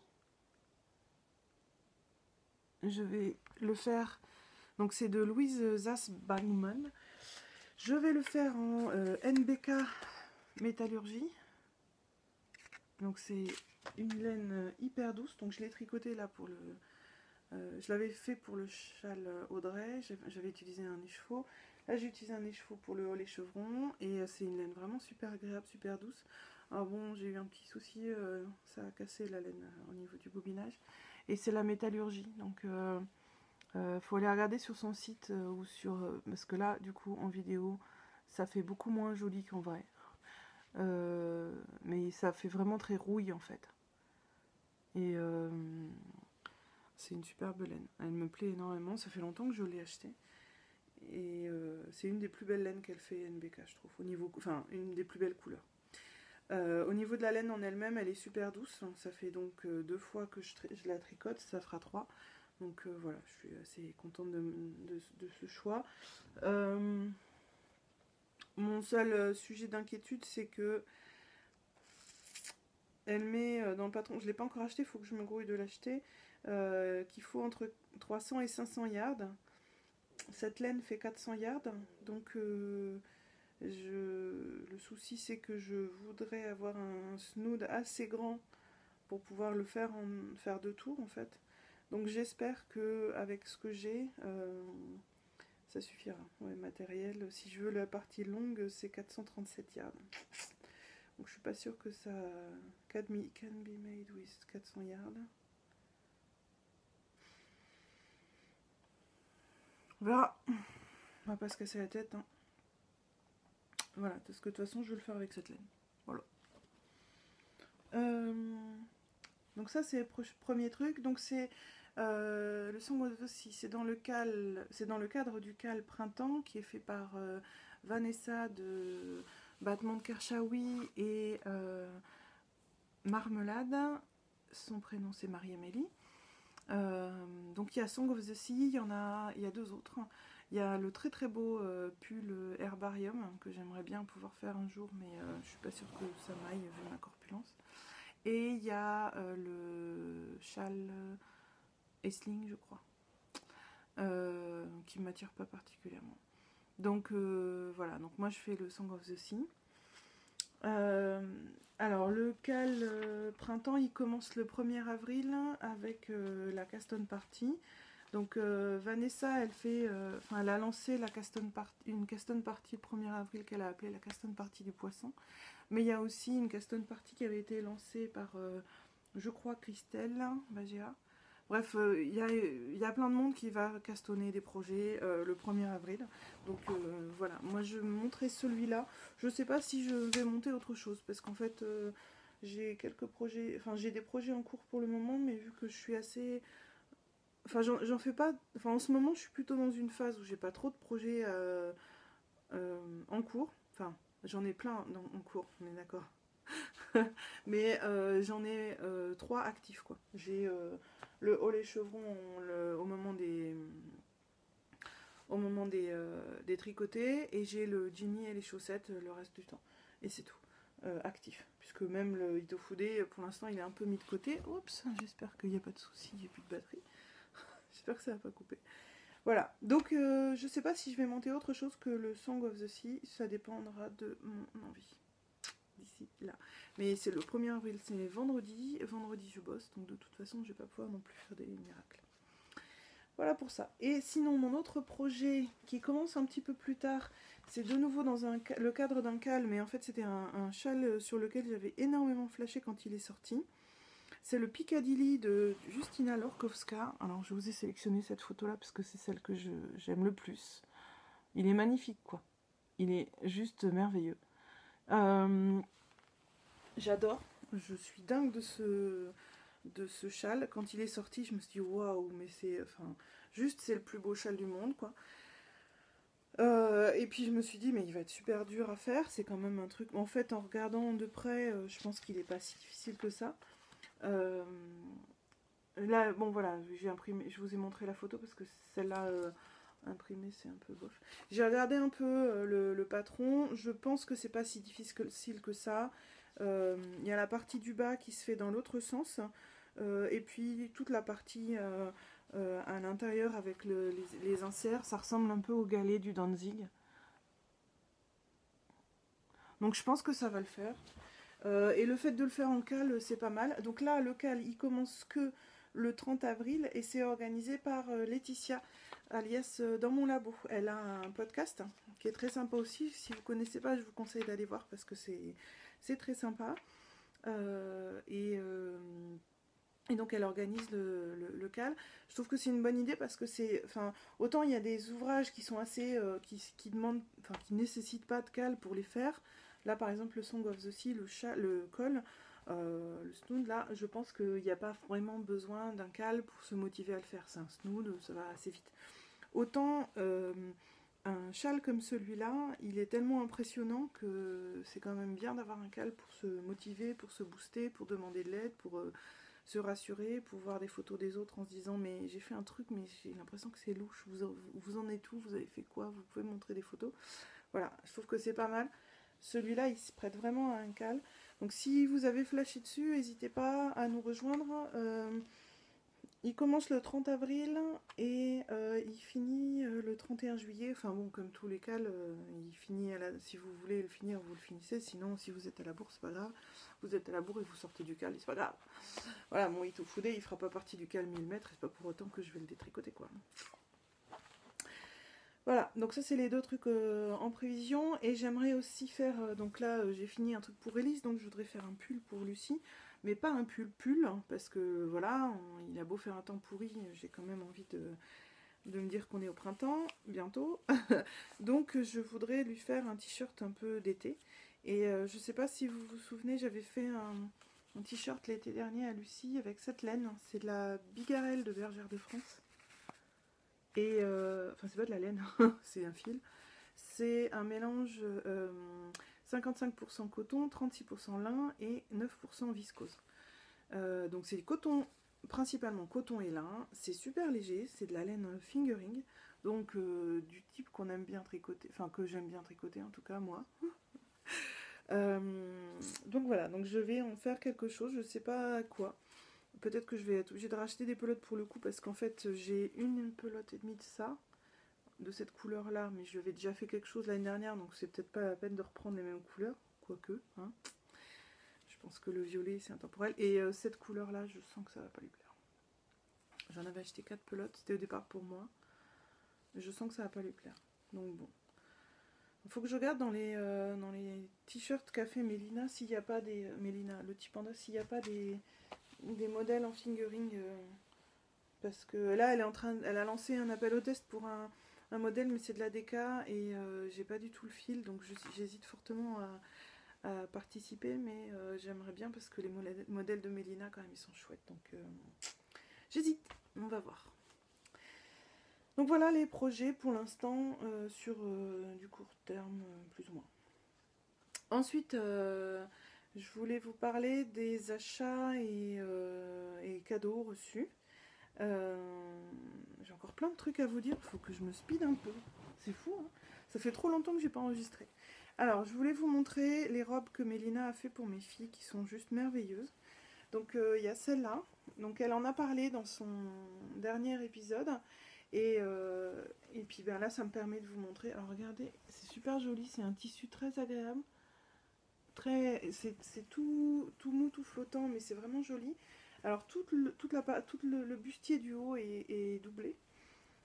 [SPEAKER 1] Je vais le faire, donc c'est de Louise Zasbagman. Je vais le faire en NBK métallurgie. Donc c'est une laine hyper douce. Donc je l'ai tricoté là pour le... je l'avais fait pour le châle Audrey. J'avais utilisé un écheveau. Là j'ai utilisé un écheveau pour le haut les chevrons. Et c'est une laine vraiment super agréable, super douce. Alors bon, j'ai eu un petit souci, ça a cassé la laine au niveau du bobinage. et c'est la métallurgie. Donc faut aller regarder sur son site ou sur... parce que là, du coup, en vidéo, ça fait beaucoup moins joli qu'en vrai. Mais ça fait vraiment très rouille en fait. Et c'est une superbe laine. Elle me plaît énormément. Ça fait longtemps que je l'ai achetée. Et c'est une des plus belles laines qu'elle fait NBK, je trouve. Au niveau, enfin, une des plus belles couleurs. Au niveau de la laine en elle-même, elle est super douce. Ça fait donc 2 fois que je la tricote. Ça fera 3. Donc voilà, je suis assez contente de ce choix. Mon seul sujet d'inquiétude, c'est que elle met dans le patron, je ne l'ai pas encore acheté, il faut que je me grouille de l'acheter, qu'il faut entre 300 et 500 yards. Cette laine fait 400 yards, donc le souci c'est que je voudrais avoir un snood assez grand pour pouvoir le faire faire 2 tours en fait. Donc j'espère que avec ce que j'ai, ça suffira. Ouais, matériel, si je veux la partie longue, c'est 437 yards. Donc je suis pas sûre que ça can be made with 400 yards. On verra. On va pas se casser la tête. Hein. Voilà, parce que de toute façon je vais le faire avec cette laine. Voilà. Donc ça c'est le premier truc. Donc c'est le Song of the Sea. C'est dans le cadre du cal Printemps qui est fait par Vanessa de Battement de Kershawi et Marmelade. Son prénom c'est Marie-Amélie. Donc il y a Song of the Sea, il y a 2 autres. Il y a le très très beau pull Herbarium que j'aimerais bien pouvoir faire un jour, mais je suis pas sûre que ça m'aille vu ma corpulence. Et il y a le châle Essling, je crois, qui ne m'attire pas particulièrement. Donc voilà, donc moi je fais le Song of the Sea. Alors le cal printemps il commence le 1er avril avec la Caston Party. Donc Vanessa elle a lancé une Caston Party le 1er avril qu'elle a appelée la Caston Party du poisson. Mais il y a aussi une Caston Party qui avait été lancée par je crois Christelle Bagéa. Bref, il y a plein de monde qui va castonner des projets le 1er avril. Donc voilà, moi je montrerai celui-là. Je ne sais pas si je vais monter autre chose parce qu'en fait j'ai quelques projets, enfin j'ai des projets en cours pour le moment, mais vu que je suis assez... Enfin j'en fais pas... Enfin en ce moment je suis plutôt dans une phase où j'ai pas trop de projets en cours. Enfin j'en ai plein en cours, on est d'accord. Mais j'en ai 3 actifs quoi. J'ai le haut les chevrons au moment des tricotés et j'ai le Jimmy et les chaussettes le reste du temps. Et c'est tout. Actif. Puisque même le Itofude pour l'instant il est un peu mis de côté. Oups, j'espère qu'il n'y a pas de souci, il n'y a plus de batterie. J'espère que ça va pas couper. Voilà, donc je sais pas si je vais monter autre chose que le Song of the Sea, ça dépendra de mon envie. D'ici là. Mais c'est le 1er avril, c'est vendredi. Vendredi, je bosse, donc de toute façon, je vais pas pouvoir non plus faire des miracles. Voilà pour ça. Et sinon, mon autre projet qui commence un petit peu plus tard, c'est de nouveau dans le cadre d'un cal, mais en fait, c'était un châle sur lequel j'avais énormément flashé quand il est sorti. C'est le Piccadilly de Justina Lorkowska. Alors, je vous ai sélectionné cette photo-là parce que c'est celle que j'aime le plus. Il est magnifique, quoi. Il est juste merveilleux. J'adore, je suis dingue de ce châle. Quand il est sorti, je me suis dit waouh, mais c'est c'est le plus beau châle du monde quoi. Et puis je me suis dit mais il va être super dur à faire, c'est quand même un truc. En fait, en regardant de près, je pense qu'il n'est pas si difficile que ça. Là, bon voilà, j'ai imprimé, je vous ai montré la photo parce que celle-là imprimée c'est un peu bof. J'ai regardé un peu le patron, je pense que c'est pas si difficile que ça. Il y a la partie du bas qui se fait dans l'autre sens et puis toute la partie à l'intérieur avec les inserts, ça ressemble un peu au galet du Danzig. Donc je pense que ça va le faire. Et le fait de le faire en cal, c'est pas mal. Donc là, le cal, il commence que le 30 avril et c'est organisé par Laetitia, alias Dans mon labo. Elle a un podcast qui est très sympa aussi. Si vous ne connaissez pas, je vous conseille d'aller voir parce que c'est très sympa. Et donc elle organise le cal. Je trouve que c'est une bonne idée parce que c'est, enfin, autant il y a des ouvrages qui sont assez, qui demandent, enfin, qui nécessitent pas de cal pour les faire. Là par exemple le Song of the Sea, le col, le snood là, je pense qu'il n'y a pas vraiment besoin d'un cal pour se motiver à le faire. C'est un snood, ça va assez vite. Autant un châle comme celui-là, il est tellement impressionnant que c'est quand même bien d'avoir un cal pour se motiver, pour se booster, pour demander de l'aide, pour se rassurer, pour voir des photos des autres en se disant mais j'ai fait un truc mais j'ai l'impression que c'est louche, vous en êtes où, vous avez fait quoi, vous pouvez montrer des photos. Voilà, je trouve que c'est pas mal. Celui-là il se prête vraiment à un cal. Donc si vous avez flashé dessus, n'hésitez pas à nous rejoindre. Il commence le 30 avril et il finit le 31 juillet. Enfin bon, comme tous les cals, il finit si vous voulez le finir, vous le finissez. Sinon, si vous êtes à la bourre, c'est pas grave. Vous êtes à la bourre et vous sortez du cal, c'est pas grave. Voilà, mon Itofude, il fera pas partie du cal 1000 mètres, c'est pas pour autant que je vais le détricoter, quoi. Voilà, donc ça c'est les deux trucs en prévision. Et j'aimerais aussi faire, donc là j'ai fini un truc pour Elise, donc je voudrais faire un pull pour Lucie. Mais pas un pull, hein, parce que voilà, il a beau faire un temps pourri, j'ai quand même envie de me dire qu'on est au printemps, bientôt. Donc je voudrais lui faire un t-shirt un peu d'été. Et je sais pas si vous vous souvenez, j'avais fait un t-shirt l'été dernier à Lucie avec cette laine. C'est de la bigarelle de Bergère de France. Et enfin c'est pas de la laine, c'est un fil. C'est un mélange 55% coton, 36% lin et 9% viscose. Donc c'est coton, principalement coton et lin. C'est super léger, c'est de la laine fingering. Donc du type qu'on aime bien tricoter, enfin que j'aime bien tricoter en tout cas moi. Donc voilà, donc je vais en faire quelque chose, je sais pas quoi. Peut-être que je vais être obligée de racheter des pelotes pour le coup parce qu'en fait j'ai une pelote et demie de ça, de cette couleur là, mais je l'avais déjà fait quelque chose l'année dernière donc c'est peut-être pas la peine de reprendre les mêmes couleurs, quoique, hein. Je pense que le violet c'est intemporel et cette couleur là je sens que ça va pas lui plaire. J'en avais acheté 4 pelotes, c'était au départ pour moi, mais je sens que ça va pas lui plaire, donc bon. Il faut que je regarde dans les t-shirts qu'a fait Mélina s'il n'y a pas des... Mélina, le petit panda, s'il n'y a pas des modèles en fingering. Parce que là, elle a lancé un appel au test pour un modèle, mais c'est de la DK et j'ai pas du tout le fil, donc j'hésite fortement à participer, mais j'aimerais bien parce que les modèles de Mélina, quand même, ils sont chouettes. Donc j'hésite, on va voir. Donc voilà les projets pour l'instant sur du court terme, plus ou moins. Ensuite, je voulais vous parler des achats et cadeaux reçus. J'ai encore plein de trucs à vous dire, il faut que je me speed un peu. C'est fou, hein, ça fait trop longtemps que j'ai pas enregistré. Alors, je voulais vous montrer les robes que Mélina a fait pour mes filles, qui sont juste merveilleuses. Donc, il y a celle-là. Donc, elle en a parlé dans son dernier épisode. Et puis ben là, ça me permet de vous montrer. Alors, regardez, c'est super joli. C'est un tissu très agréable. C'est tout mou, tout flottant, mais c'est vraiment joli. Alors, tout le bustier du haut est doublé.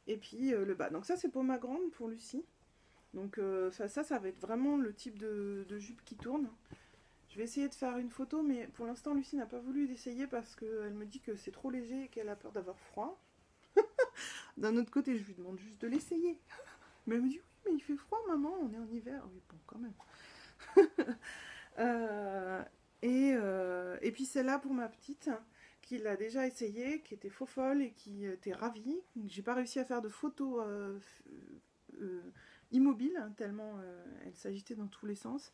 [SPEAKER 1] Et puis, le bas. Donc, ça, c'est pour ma grande, pour Lucie. Donc, ça va être vraiment le type de jupe qui tourne. Je vais essayer de faire une photo, mais pour l'instant, Lucie n'a pas voulu d'essayer parce qu'elle me dit que c'est trop léger et qu'elle a peur d'avoir froid. D'un autre côté, je lui demande juste de l'essayer. Mais elle me dit, oui, mais il fait froid, maman, on est en hiver. Oui, bon, quand même. Et puis celle-là pour ma petite, qui l'a déjà essayé, qui était faux folle et qui était ravie. J'ai pas réussi à faire de photos immobiles, hein, tellement elle s'agitait dans tous les sens.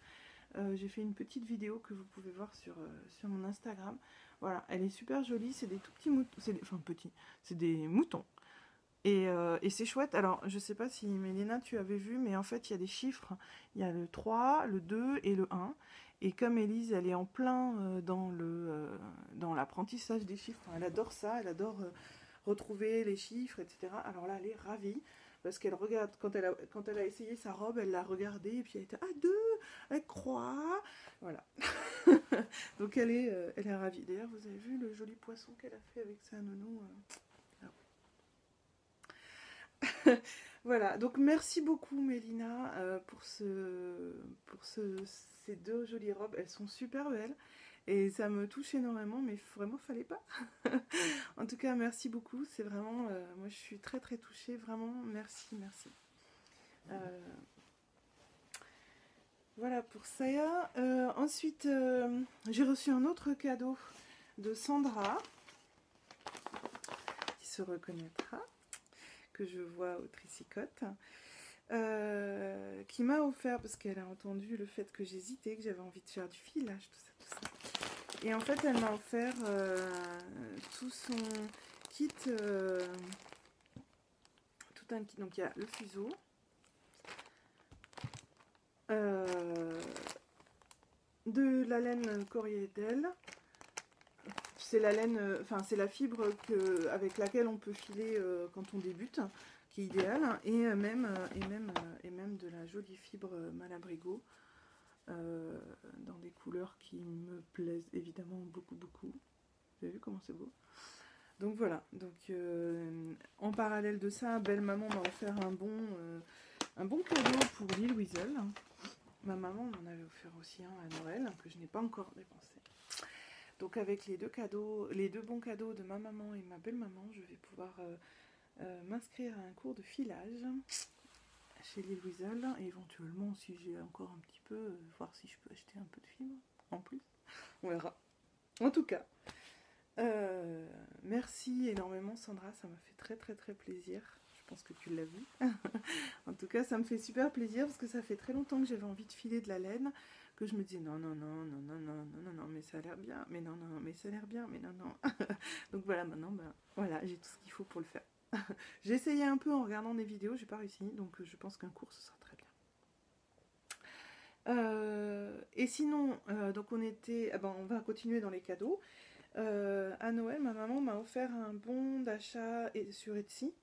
[SPEAKER 1] J'ai fait une petite vidéo que vous pouvez voir sur mon Instagram. Voilà, elle est super jolie, c'est des tout petits moutons, enfin petits, c'est des moutons. Et c'est chouette. Alors, je sais pas si Mélina tu avais vu, mais en fait, il y a des chiffres. Il y a le 3, le 2 et le 1. Et comme Élise, elle est en plein dans l'apprentissage des chiffres, enfin, elle adore ça, elle adore retrouver les chiffres, etc. Alors là, elle est ravie. Parce qu'elle regarde, quand elle a essayé sa robe, elle l'a regardée, et puis elle était, 2, elle croit. Voilà. Donc elle est ravie. D'ailleurs, vous avez vu le joli poisson qu'elle a fait avec sa nounou Voilà, donc merci beaucoup Mélina pour ces deux jolies robes, elles sont super belles Et ça me touche énormément, mais vraiment, fallait pas. En tout cas, merci beaucoup. C'est vraiment... moi, je suis très, très touchée. Vraiment, merci, merci. Voilà pour Saya. Ensuite, j'ai reçu un autre cadeau de Sandra, qui se reconnaîtra, que je vois au tricycote, qui m'a offert, parce qu'elle a entendu le fait que j'hésitais, que j'avais envie de faire du filage, tout ça, tout ça. Et en fait, elle m'a offert tout son kit, tout un kit. Donc il y a le fuseau, de la laine Coriedel. C'est la laine, enfin c'est la fibre avec laquelle on peut filer quand on débute, qui est idéale, et même de la jolie fibre Malabrigo. Dans des couleurs qui me plaisent évidemment beaucoup. Vous avez vu comment c'est beau? Donc voilà, donc en parallèle de ça, belle maman m'a offert un bon cadeau pour Lille Weasel. Ma maman m'en avait offert aussi un à Noël que je n'ai pas encore dépensé. Donc avec les deux bons cadeaux de ma maman et ma belle maman, je vais pouvoir m'inscrire à un cours de filage chez Lille Weasel, et éventuellement, si j'ai encore un petit peu, voir si je peux acheter un peu de fibre en plus. On verra. En tout cas, merci énormément Sandra, ça m'a fait très plaisir. Je pense que tu l'as vu. En tout cas, ça me fait super plaisir parce que ça fait très longtemps que j'avais envie de filer de la laine, que je me disais non, mais ça a l'air bien, mais non, mais ça a l'air bien, mais non. Donc voilà, maintenant, voilà, j'ai tout ce qu'il faut pour le faire. J'ai essayé un peu en regardant des vidéos, j'ai pas réussi, donc je pense qu'un cours ce sera très bien. Et sinon, donc on va continuer dans les cadeaux. À Noël, ma maman m'a offert un bon d'achat sur Etsy,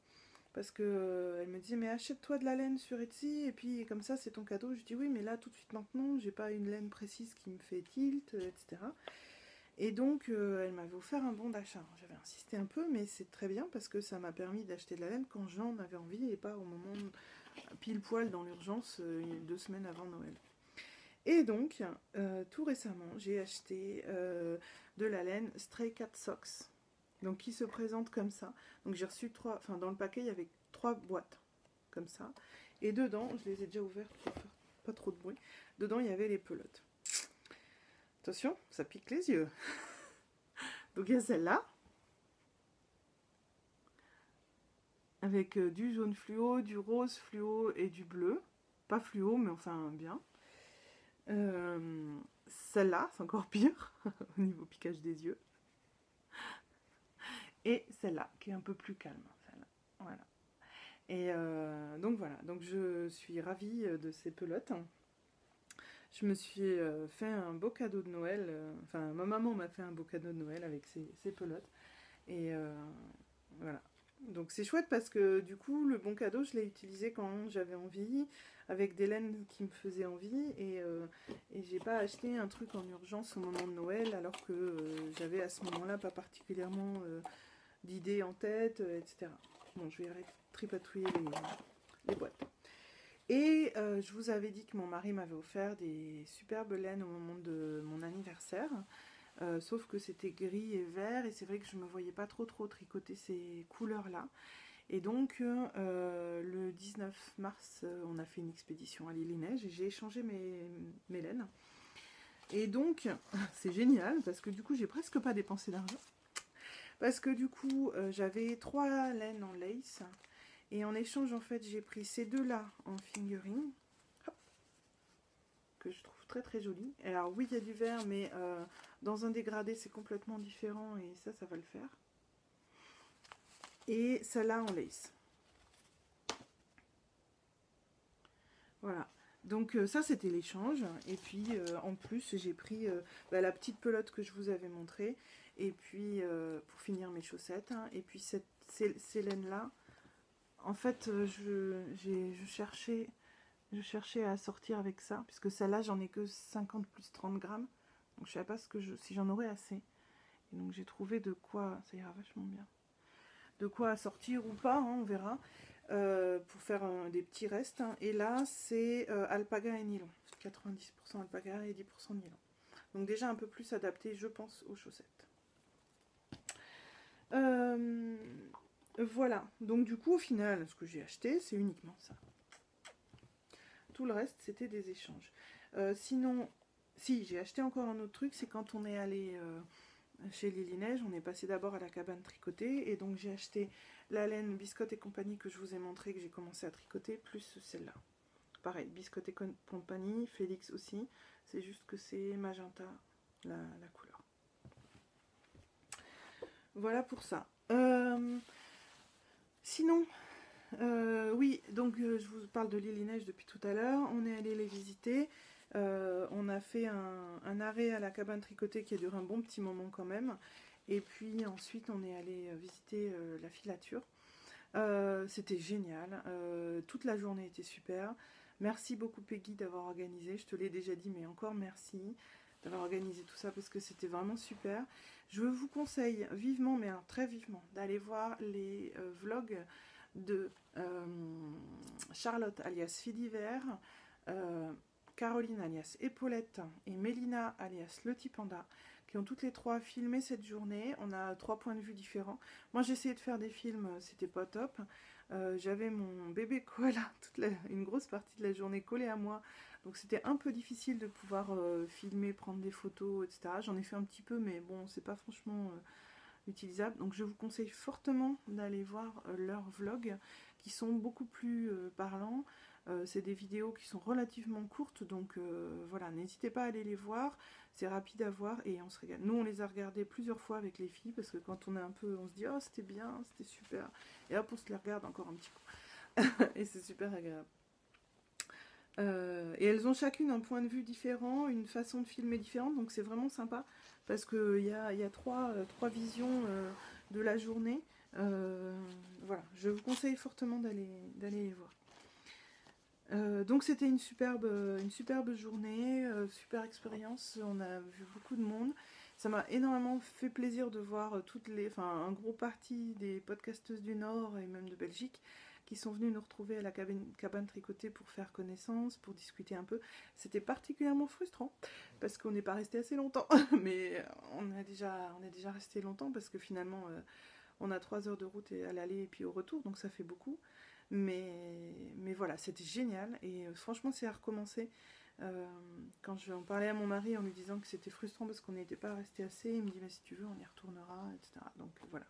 [SPEAKER 1] parce que elle me disait mais achète-toi de la laine sur Etsy et puis comme ça c'est ton cadeau. Je dis oui mais là tout de suite maintenant j'ai pas une laine précise qui me fait tilt, etc. Et donc, elle m'avait offert un bon d'achat. J'avais insisté un peu, mais c'est très bien parce que ça m'a permis d'acheter de la laine quand j'en avais envie et pas au moment pile poil dans l'urgence, 2 semaines avant Noël. Et donc, tout récemment, j'ai acheté de la laine Stray Cat Socks, donc qui se présente comme ça. Donc j'ai reçu dans le paquet, il y avait 3 boîtes comme ça. Et dedans, je les ai déjà ouvertes pour faire pas trop de bruit. Dedans, il y avait les pelotes. Attention, ça pique les yeux. Donc il y a celle-là, avec du jaune fluo, du rose fluo et du bleu. Pas fluo, mais enfin bien. Celle-là, c'est encore pire, au niveau piquage des yeux. Et celle-là, qui est un peu plus calme. Voilà. Et donc voilà, donc je suis ravie de ces pelotes. Je me suis fait un beau cadeau de Noël, enfin ma maman m'a fait un beau cadeau de Noël avec ces pelotes. Et voilà. Donc c'est chouette parce que du coup le bon cadeau je l'ai utilisé quand j'avais envie, avec des laines qui me faisaient envie, et j'ai pas acheté un truc en urgence au moment de Noël alors que j'avais à ce moment-là pas particulièrement d'idées en tête, etc. Bon, je vais tripatouiller les boîtes. Et je vous avais dit que mon mari m'avait offert des superbes laines au moment de mon anniversaire. Sauf que c'était gris et vert, et c'est vrai que je ne me voyais pas trop tricoter ces couleurs-là. Et donc, le 19 mars, on a fait une expédition à l'île des Neiges, et j'ai échangé mes laines. Et donc, c'est génial, parce que du coup, j'ai presque pas dépensé d'argent. Parce que du coup, j'avais 3 laines en lace, et en échange, en fait, j'ai pris ces 2-là en fingering, hop, que je trouve très joli. Alors oui, il y a du vert, mais dans un dégradé, c'est complètement différent, et ça va le faire. Et celle-là en lace. Voilà. Donc ça, c'était l'échange. Et puis, en plus, j'ai pris la petite pelote que je vous avais montrée. Et puis, pour finir mes chaussettes. Hein, et puis, ces laines-là, en fait, je cherchais à sortir avec ça, puisque celle-là, j'en ai que 50 plus 30 grammes. Donc, je ne savais pas si j'en aurais assez. Et donc, j'ai trouvé de quoi, ça ira vachement bien, de quoi sortir ou pas, hein, on verra, pour faire des petits restes. Hein. Et là, c'est alpaga et nylon. 90% alpaga et 10% nylon. Donc déjà un peu plus adapté, je pense, aux chaussettes. Voilà, donc du coup, au final, ce que j'ai acheté, c'est uniquement ça. Tout le reste, c'était des échanges. Sinon, si, j'ai acheté encore un autre truc, c'est quand on est allé chez Lily Neige, on est passé d'abord à la cabane tricotée, et donc j'ai acheté la laine Biscotte et compagnie que je vous ai montré, que j'ai commencé à tricoter, plus celle-là. Pareil, Biscotte et compagnie, Félix aussi, c'est juste que c'est magenta, la couleur. Voilà pour ça. Sinon, oui, donc je vous parle de Lily Neige depuis tout à l'heure. On est allé les visiter. On a fait un arrêt à la cabane tricotée qui a duré un bon petit moment quand même. Et puis ensuite, on est allé visiter la filature. C'était génial. Toute la journée était super. Merci beaucoup Peggy d'avoir organisé. Je te l'ai déjà dit, mais encore merci d'avoir organisé tout ça parce que c'était vraiment super. Je vous conseille vivement, mais très vivement, d'aller voir les vlogs de Charlotte alias Fidiver, Caroline alias Épaulette et Mélina alias Le Petit Panda, qui ont toutes les trois filmé cette journée. On a 3 points de vue différents. Moi j'ai essayé de faire des films, c'était pas top. J'avais mon bébé koala une grosse partie de la journée collé à moi, donc c'était un peu difficile de pouvoir filmer, prendre des photos, etc. J'en ai fait un petit peu, mais bon, c'est pas franchement utilisable. Donc je vous conseille fortement d'aller voir leurs vlogs qui sont beaucoup plus parlants. C'est des vidéos qui sont relativement courtes, donc voilà, n'hésitez pas à aller les voir, c'est rapide à voir et on se régale. Nous on les a regardés plusieurs fois avec les filles parce que quand on est un peu, on se dit oh c'était bien, c'était super, et hop on se les regarde encore un petit coup et c'est super agréable. Et elles ont chacune un point de vue différent, une façon de filmer différente, donc c'est vraiment sympa parce qu'il y a trois visions de la journée. Voilà, je vous conseille fortement d'aller les voir. Donc c'était une superbe journée, super expérience, on a vu beaucoup de monde. Ça m'a énormément fait plaisir de voir un gros parti des podcasteuses du Nord et même de Belgique qui sont venus nous retrouver à la cabane tricotée pour faire connaissance, pour discuter un peu. C'était particulièrement frustrant parce qu'on n'est pas resté assez longtemps, mais on est déjà resté longtemps parce que finalement on a 3 heures de route à l'aller et puis au retour, donc ça fait beaucoup. Mais voilà, c'était génial et franchement c'est à recommencer. Quand je vais en parler à mon mari en lui disant que c'était frustrant parce qu'on n'était pas resté assez, il me dit mais si tu veux on y retournera, etc. Donc voilà.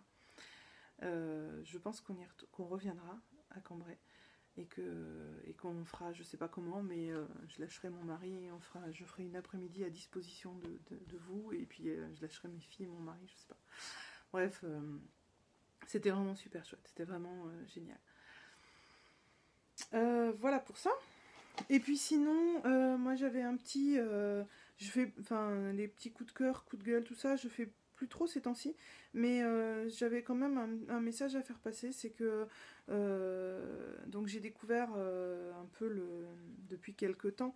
[SPEAKER 1] Je pense qu'on reviendra à Cambrai et qu'on fera, je sais pas comment, mais je lâcherai mon mari et je ferai une après-midi à disposition de vous et puis je lâcherai mes filles et mon mari, je sais pas. Bref, c'était vraiment super chouette, c'était vraiment génial. Voilà pour ça. Et puis sinon, moi j'avais un petit... les petits coups de cœur, coups de gueule, tout ça, je fais plus trop ces temps-ci. Mais j'avais quand même un message à faire passer, c'est que... donc j'ai découvert un peu depuis quelques temps,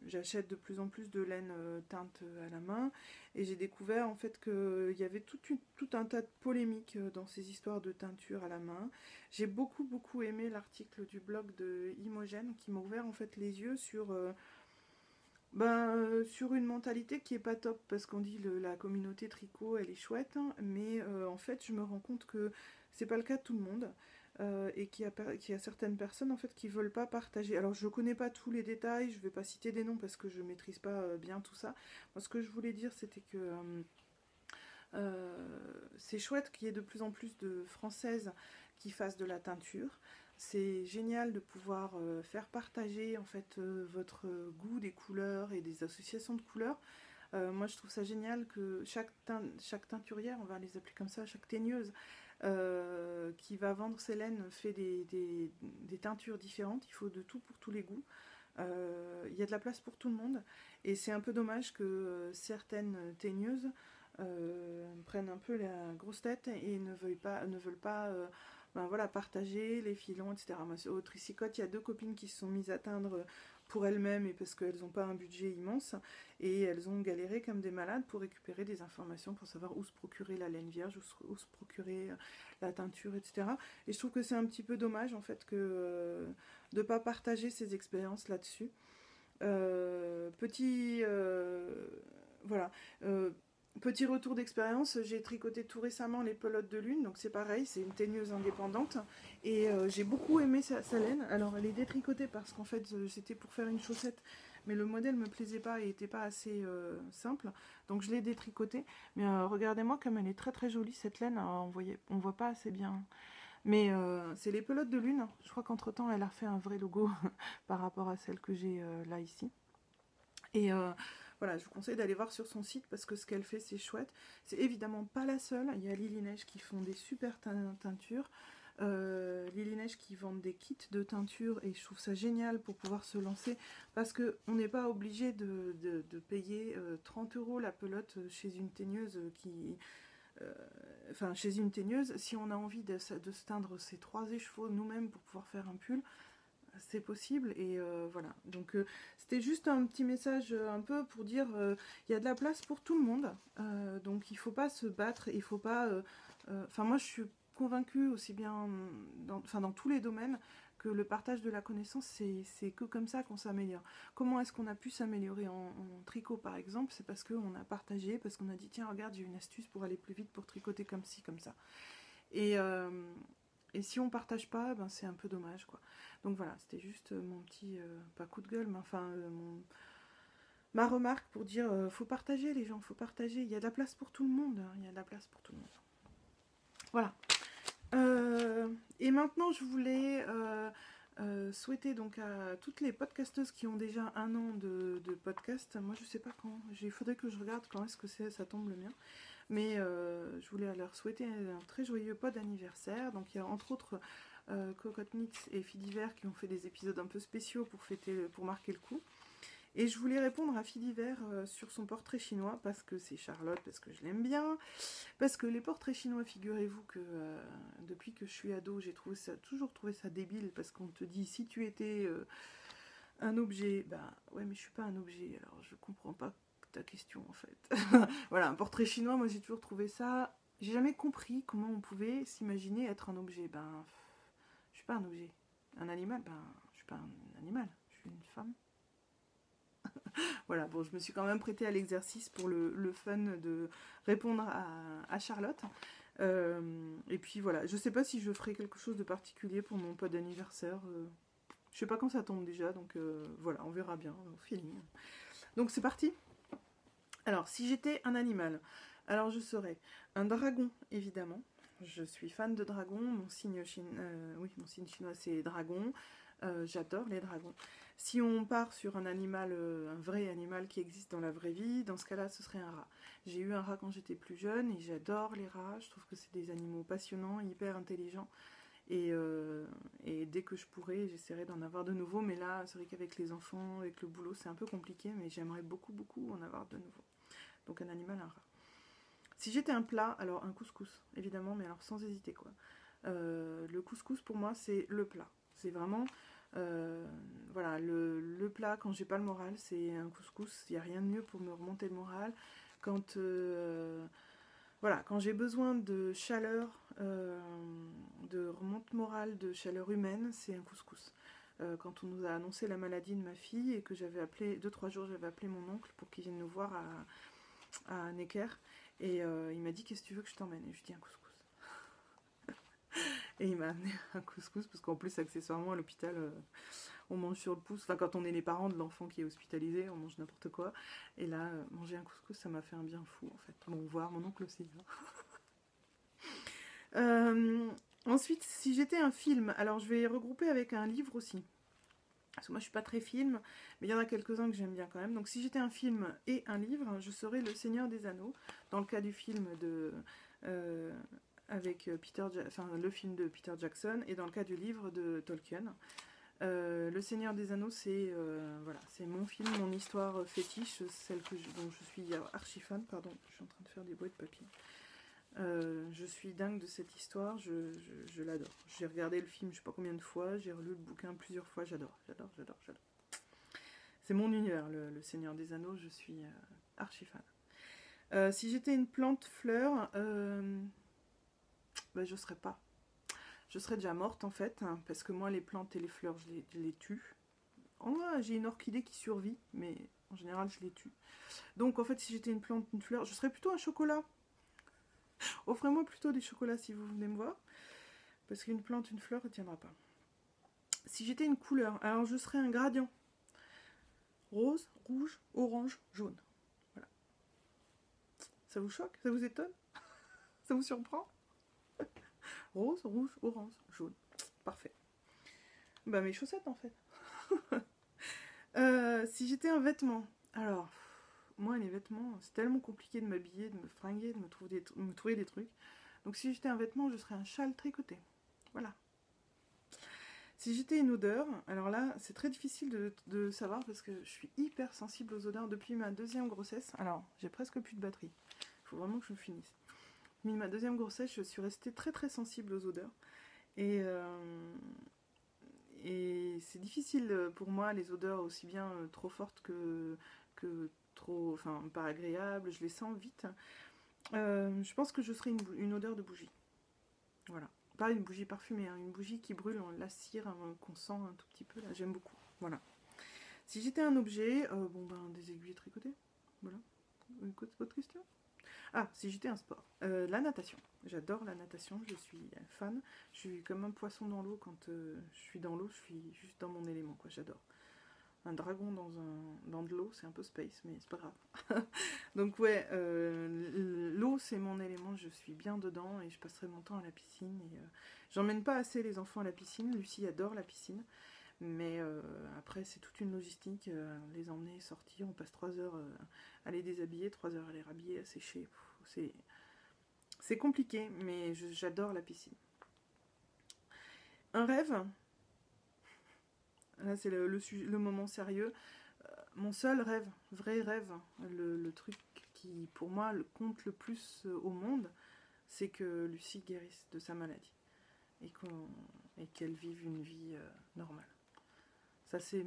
[SPEAKER 1] j'achète de plus en plus de laine teinte à la main. Et j'ai découvert en fait qu'il y avait tout un tas de polémiques dans ces histoires de teinture à la main. J'ai beaucoup aimé l'article du blog de Imogen qui m'a ouvert en fait les yeux sur une mentalité qui est pas top parce qu'on dit la communauté tricot elle est chouette, hein, mais en fait je me rends compte que c'est pas le cas de tout le monde. Et qu'il y a certaines personnes en fait qui veulent pas partager. Alors je connais pas tous les détails, je vais pas citer des noms parce que je maîtrise pas bien tout ça. Moi ce que je voulais dire c'était que c'est chouette qu'il y ait de plus en plus de Françaises qui fassent de la teinture. C'est génial de pouvoir faire partager en fait votre goût des couleurs et des associations de couleurs. Moi je trouve ça génial que chaque teinturière, on va les appeler comme ça, chaque teigneuse qui va vendre ses laines fait des teintures différentes. Il faut de tout pour tous les goûts. Il y a de la place pour tout le monde et c'est un peu dommage que certaines teigneuses prennent un peu la grosse tête et ne veulent pas partager les filons, etc. Moi, au Tricicote, il y a 2 copines qui se sont mises à teindre pour elles-mêmes et parce qu'elles n'ont pas un budget immense et elles ont galéré comme des malades pour récupérer des informations pour savoir où se procurer la laine vierge, où se procurer la teinture, etc. Et je trouve que c'est un petit peu dommage en fait que de ne pas partager ces expériences là-dessus. Voilà. Petit retour d'expérience, j'ai tricoté tout récemment les pelotes de lune, donc c'est pareil, c'est une teigneuse indépendante, et j'ai beaucoup aimé sa laine. Alors elle est détricotée parce qu'en fait c'était pour faire une chaussette, mais le modèle me plaisait pas et était pas assez simple, donc je l'ai détricotée. Mais regardez-moi comme elle est très très jolie cette laine, on voit pas assez bien. Mais c'est les pelotes de lune, je crois qu'entre temps elle a fait un vrai logo par rapport à celle que j'ai là ici. Et voilà, je vous conseille d'aller voir sur son site parce que ce qu'elle fait, c'est chouette. C'est évidemment pas la seule. Il y a Lily Neige qui font des super teintures. Lily Neige qui vendent des kits de teinture et je trouve ça génial pour pouvoir se lancer parce qu'on n'est pas obligé de payer 30 € la pelote chez une teigneuse enfin, chez une teigneuse. Si on a envie de se teindre ses 3 écheveaux nous-mêmes pour pouvoir faire un pull, c'est possible. Et voilà, donc c'était juste un petit message un peu pour dire il y a de la place pour tout le monde, donc il faut pas se battre, il faut pas enfin moi je suis convaincue aussi bien dans tous les domaines que le partage de la connaissance, c'est que comme ça qu'on s'améliore. Comment est-ce qu'on a pu s'améliorer en tricot par exemple? C'est parce qu'on a partagé, parce qu'on a dit tiens regarde j'ai une astuce pour aller plus vite pour tricoter comme ci, comme ça. Et si on partage pas, ben c'est un peu dommage quoi. Donc voilà, c'était juste mon petit, pas coup de gueule, mais enfin ma remarque pour dire faut partager les gens, faut partager. Il y a de la place pour tout le monde, hein, il y a de la place pour tout le monde. Voilà. Et maintenant je voulais souhaiter donc à toutes les podcasteuses qui ont déjà 1 an de podcast. Moi je sais pas quand, il faudrait que je regarde quand est-ce que ça tombe le mien. Mais je voulais leur souhaiter un très joyeux pod anniversaire. Donc il y a entre autres Cocotte Knits et Fidiver qui ont fait des épisodes un peu spéciaux pour marquer le coup. Et je voulais répondre à Fidiver sur son portrait chinois parce que c'est Charlotte, parce que je l'aime bien, parce que les portraits chinois, figurez-vous que depuis que je suis ado, j'ai toujours trouvé ça débile parce qu'on te dit si tu étais un objet, bah ouais mais je suis pas un objet, alors je comprends pas ta question en fait. Voilà, un portrait chinois, moi j'ai toujours trouvé ça, j'ai jamais compris comment on pouvait s'imaginer être un objet. Ben je suis pas un objet. Un animal, ben je suis pas un animal, je suis une femme. Voilà, bon je me suis quand même prêtée à l'exercice pour le fun de répondre à Charlotte. Et puis voilà, je sais pas si je ferai quelque chose de particulier pour mon pod d'anniversaire. Je sais pas quand ça tombe déjà, donc voilà, on verra bien au feeling. Donc c'est parti. Alors, si j'étais un animal, alors je serais un dragon, évidemment. Je suis fan de dragons. Mon signe chinois, c'est dragon. J'adore les dragons. Si on part sur un animal, un vrai animal qui existe dans la vraie vie, dans ce cas-là, ce serait un rat. J'ai eu un rat quand j'étais plus jeune et j'adore les rats. Je trouve que c'est des animaux passionnants, hyper intelligents. Et dès que je pourrai, j'essaierai d'en avoir de nouveaux. Mais là, c'est vrai qu'avec les enfants, avec le boulot, c'est un peu compliqué. Mais j'aimerais beaucoup, beaucoup en avoir de nouveaux. Donc un animal, un rat. Si j'étais un plat, alors un couscous, évidemment, mais alors sans hésiter quoi. Le couscous pour moi c'est le plat. C'est vraiment, voilà, le plat quand j'ai pas le moral, c'est un couscous. Il n'y a rien de mieux pour me remonter le moral. Quand, voilà, quand j'ai besoin de chaleur, de remonte morale, de chaleur humaine, c'est un couscous. Quand on nous a annoncé la maladie de ma fille et que j'avais appelé, 2-3 jours, j'avais appelé mon oncle pour qu'il vienne nous voir à Necker, et il m'a dit qu'est-ce que tu veux que je t'emmène, et je lui ai dit un couscous. Et il m'a amené un couscous parce qu'en plus accessoirement à l'hôpital on mange sur le pouce, enfin quand on est les parents de l'enfant qui est hospitalisé on mange n'importe quoi, et là manger un couscous ça m'a fait un bien fou en fait. Bon, voir mon oncle aussi hein. Ensuite si j'étais un film, alors je vais regrouper avec un livre aussi. Parce que moi je suis pas très film, mais il y en a quelques-uns que j'aime bien quand même. Donc si j'étais un film et un livre, je serais Le Seigneur des Anneaux. Dans le cas du film avec le film de Peter Jackson, et dans le cas du livre de Tolkien. Le Seigneur des Anneaux, c'est voilà, c'est mon film, mon histoire fétiche, celle dont je suis archi fan. Pardon, je suis en train de faire des bruits de papier. Je suis dingue de cette histoire, je l'adore. J'ai regardé le film je sais pas combien de fois, j'ai relu le bouquin plusieurs fois, j'adore. C'est mon univers, le Seigneur des Anneaux, je suis archi fan. Si j'étais une plante fleur, bah, je serais pas. Je serais déjà morte en fait, hein, parce que moi les plantes et les fleurs je les tue j'ai une orchidée qui survit, mais en général je les tue. Donc en fait si j'étais une plante, une fleur, je serais plutôt un chocolat. Offrez-moi plutôt des chocolats si vous venez me voir. Parce qu'une plante, une fleur, ne tiendra pas. Si j'étais une couleur, alors je serais un gradient. Rose, rouge, orange, jaune. Voilà. Ça vous choque? Ça vous étonne? Ça vous surprend? Rose, rouge, orange, jaune. Parfait. Bah mes chaussettes en fait. Si j'étais un vêtement, alors moi les vêtements, c'est tellement compliqué de m'habiller, de me fringuer, de me trouver des trucs. Donc si j'étais un vêtement, je serais un châle tricoté. Voilà. Si j'étais une odeur, alors là, c'est très difficile de savoir parce que je suis hyper sensible aux odeurs depuis ma deuxième grossesse. Alors, j'ai presque plus de batterie. Il faut vraiment que je finisse. Mais ma deuxième grossesse, je suis restée très très sensible aux odeurs. Et c'est difficile pour moi, les odeurs aussi bien trop fortes que trop, enfin, pas agréables. Je les sens vite. Je pense que je serais une odeur de bougie. Voilà. Pas une bougie parfumée, hein, une bougie qui brûle, la cire, hein, qu'on sent un tout petit peu, là, j'aime beaucoup. Voilà. Si j'étais un objet, des aiguilles tricotées. Voilà. Votre question? Ah, si j'étais un sport. La natation. J'adore la natation, je suis fan. Je suis comme un poisson dans l'eau, quand je suis dans l'eau, je suis juste dans mon élément, quoi, j'adore. Un dragon dans de l'eau, c'est un peu space, mais c'est pas grave. Donc ouais, l'eau c'est mon élément, je suis bien dedans et je passerai mon temps à la piscine. J'emmène pas assez les enfants à la piscine, Lucie adore la piscine, mais après c'est toute une logistique, les emmener, sortir, on passe 3 heures à les déshabiller, 3 heures à les rhabiller, à sécher, c'est compliqué, mais j'adore la piscine. Un rêve, là c'est le moment sérieux. Mon seul rêve, vrai rêve, le truc qui pour moi compte le plus au monde, c'est que Lucie guérisse de sa maladie et qu'elle vive une vie normale. Ça c'est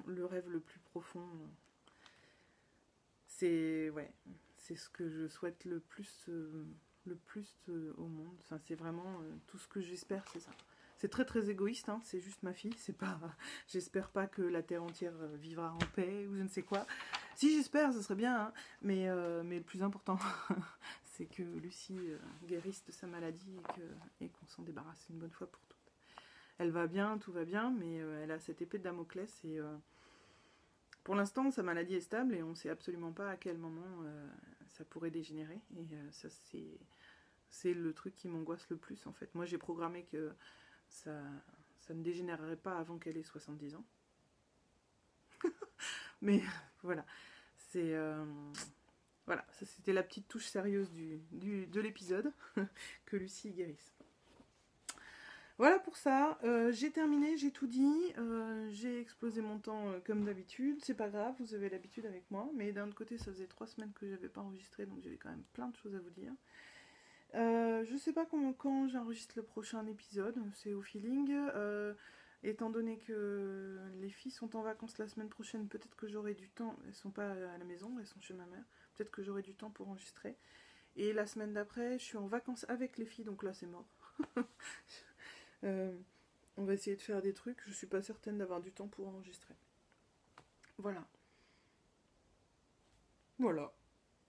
[SPEAKER 1] le rêve le plus profond. C'est ce que je souhaite le plus au monde. Enfin, c'est vraiment tout ce que j'espère, c'est ça. C'est très très égoïste, hein, c'est juste ma fille, c'est pas. J'espère pas que la terre entière vivra en paix ou je ne sais quoi. Si j'espère, ce serait bien, hein, mais le plus important, c'est que Lucie guérisse de sa maladie et qu'on s'en débarrasse une bonne fois pour toutes. Elle va bien, tout va bien, mais elle a cette épée de Damoclès et pour l'instant sa maladie est stable et on ne sait absolument pas à quel moment ça pourrait dégénérer. Et ça c'est le truc qui m'angoisse le plus en fait. Moi j'ai programmé que ça ne dégénérerait pas avant qu'elle ait 70 ans. Mais voilà, c'est voilà, ça c'était la petite touche sérieuse de l'épisode, que Lucie guérisse. Voilà pour ça, j'ai terminé, j'ai tout dit, j'ai explosé mon temps comme d'habitude, c'est pas grave, vous avez l'habitude avec moi, mais d'un autre côté ça faisait 3 semaines que j'avais pas enregistré, donc j'avais quand même plein de choses à vous dire. Je sais pas quand j'enregistre le prochain épisode, c'est au feeling. Étant donné que les filles sont en vacances la semaine prochaine, peut-être que j'aurai du temps. Elles sont pas à la maison, elles sont chez ma mère. Peut-être que j'aurai du temps pour enregistrer. Et la semaine d'après, je suis en vacances avec les filles, donc là c'est mort. On va essayer de faire des trucs. Je suis pas certaine d'avoir du temps pour enregistrer. Voilà. Voilà.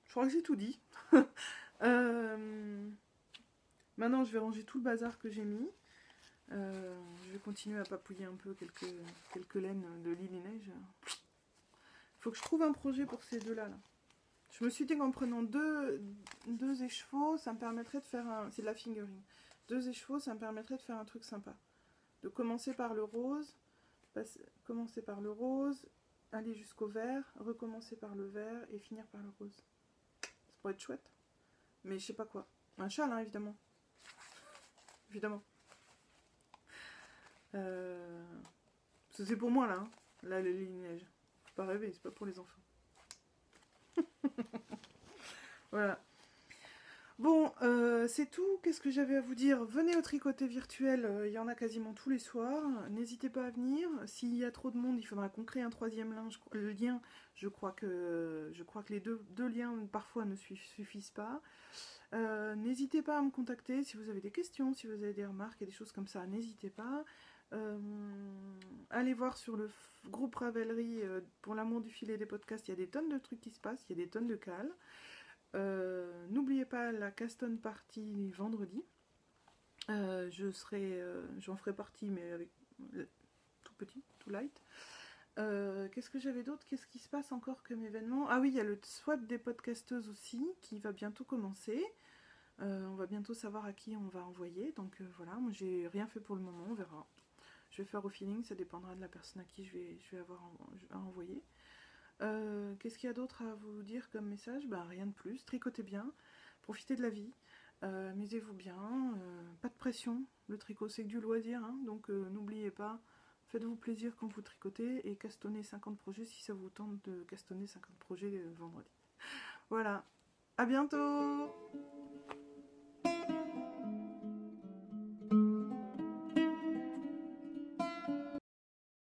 [SPEAKER 1] Je crois que j'ai tout dit. Maintenant, je vais ranger tout le bazar que j'ai mis. Je vais continuer à papouiller un peu quelques laines de Lily Neige. Il faut que je trouve un projet pour ces deux-là. Là. Je me suis dit qu'en prenant deux écheveaux, ça me permettrait de faire un... C'est de la fingering. 2 écheveaux, ça me permettrait de faire un truc sympa. De commencer par le rose, aller jusqu'au vert, recommencer par le vert et finir par le rose. Ça pourrait être chouette. Mais je sais pas quoi. Un châle, hein, évidemment. Évidemment. C'est pour moi, là. Hein. Là, les lignes neige. Faut pas rêver, c'est pas pour les enfants. Voilà. Bon, c'est tout. Qu'est-ce que j'avais à vous dire? Venez au tricoté virtuel, il y en a quasiment tous les soirs. N'hésitez pas à venir. S'il y a trop de monde, il faudra qu'on crée un 3e lien. Je crois que les deux liens parfois ne suffisent pas. N'hésitez pas à me contacter si vous avez des questions, si vous avez des remarques et des choses comme ça. N'hésitez pas. Allez voir sur le groupe Ravelry, pour l'amour du filet des podcasts, il y a des tonnes de trucs qui se passent, il y a des tonnes de cales. N'oubliez pas la Caston Party vendredi. J'en ferai partie, mais avec tout petit, tout light. Qu'est-ce que j'avais d'autre? Qu'est-ce qui se passe encore comme événement? Ah oui, il y a le swap des podcasteuses aussi, qui va bientôt commencer. On va bientôt savoir à qui on va envoyer. Donc voilà, moi j'ai rien fait pour le moment, on verra. Je vais faire au feeling, ça dépendra de la personne à qui je vais avoir à envoyer. Qu'est-ce qu'il y a d'autre à vous dire comme message? Ben, rien de plus, tricotez bien, profitez de la vie, amusez-vous bien, pas de pression, le tricot c'est que du loisir, hein, donc n'oubliez pas, faites-vous plaisir quand vous tricotez et castonnez 50 projets si ça vous tente de castonner 50 projets vendredi. Voilà, à bientôt!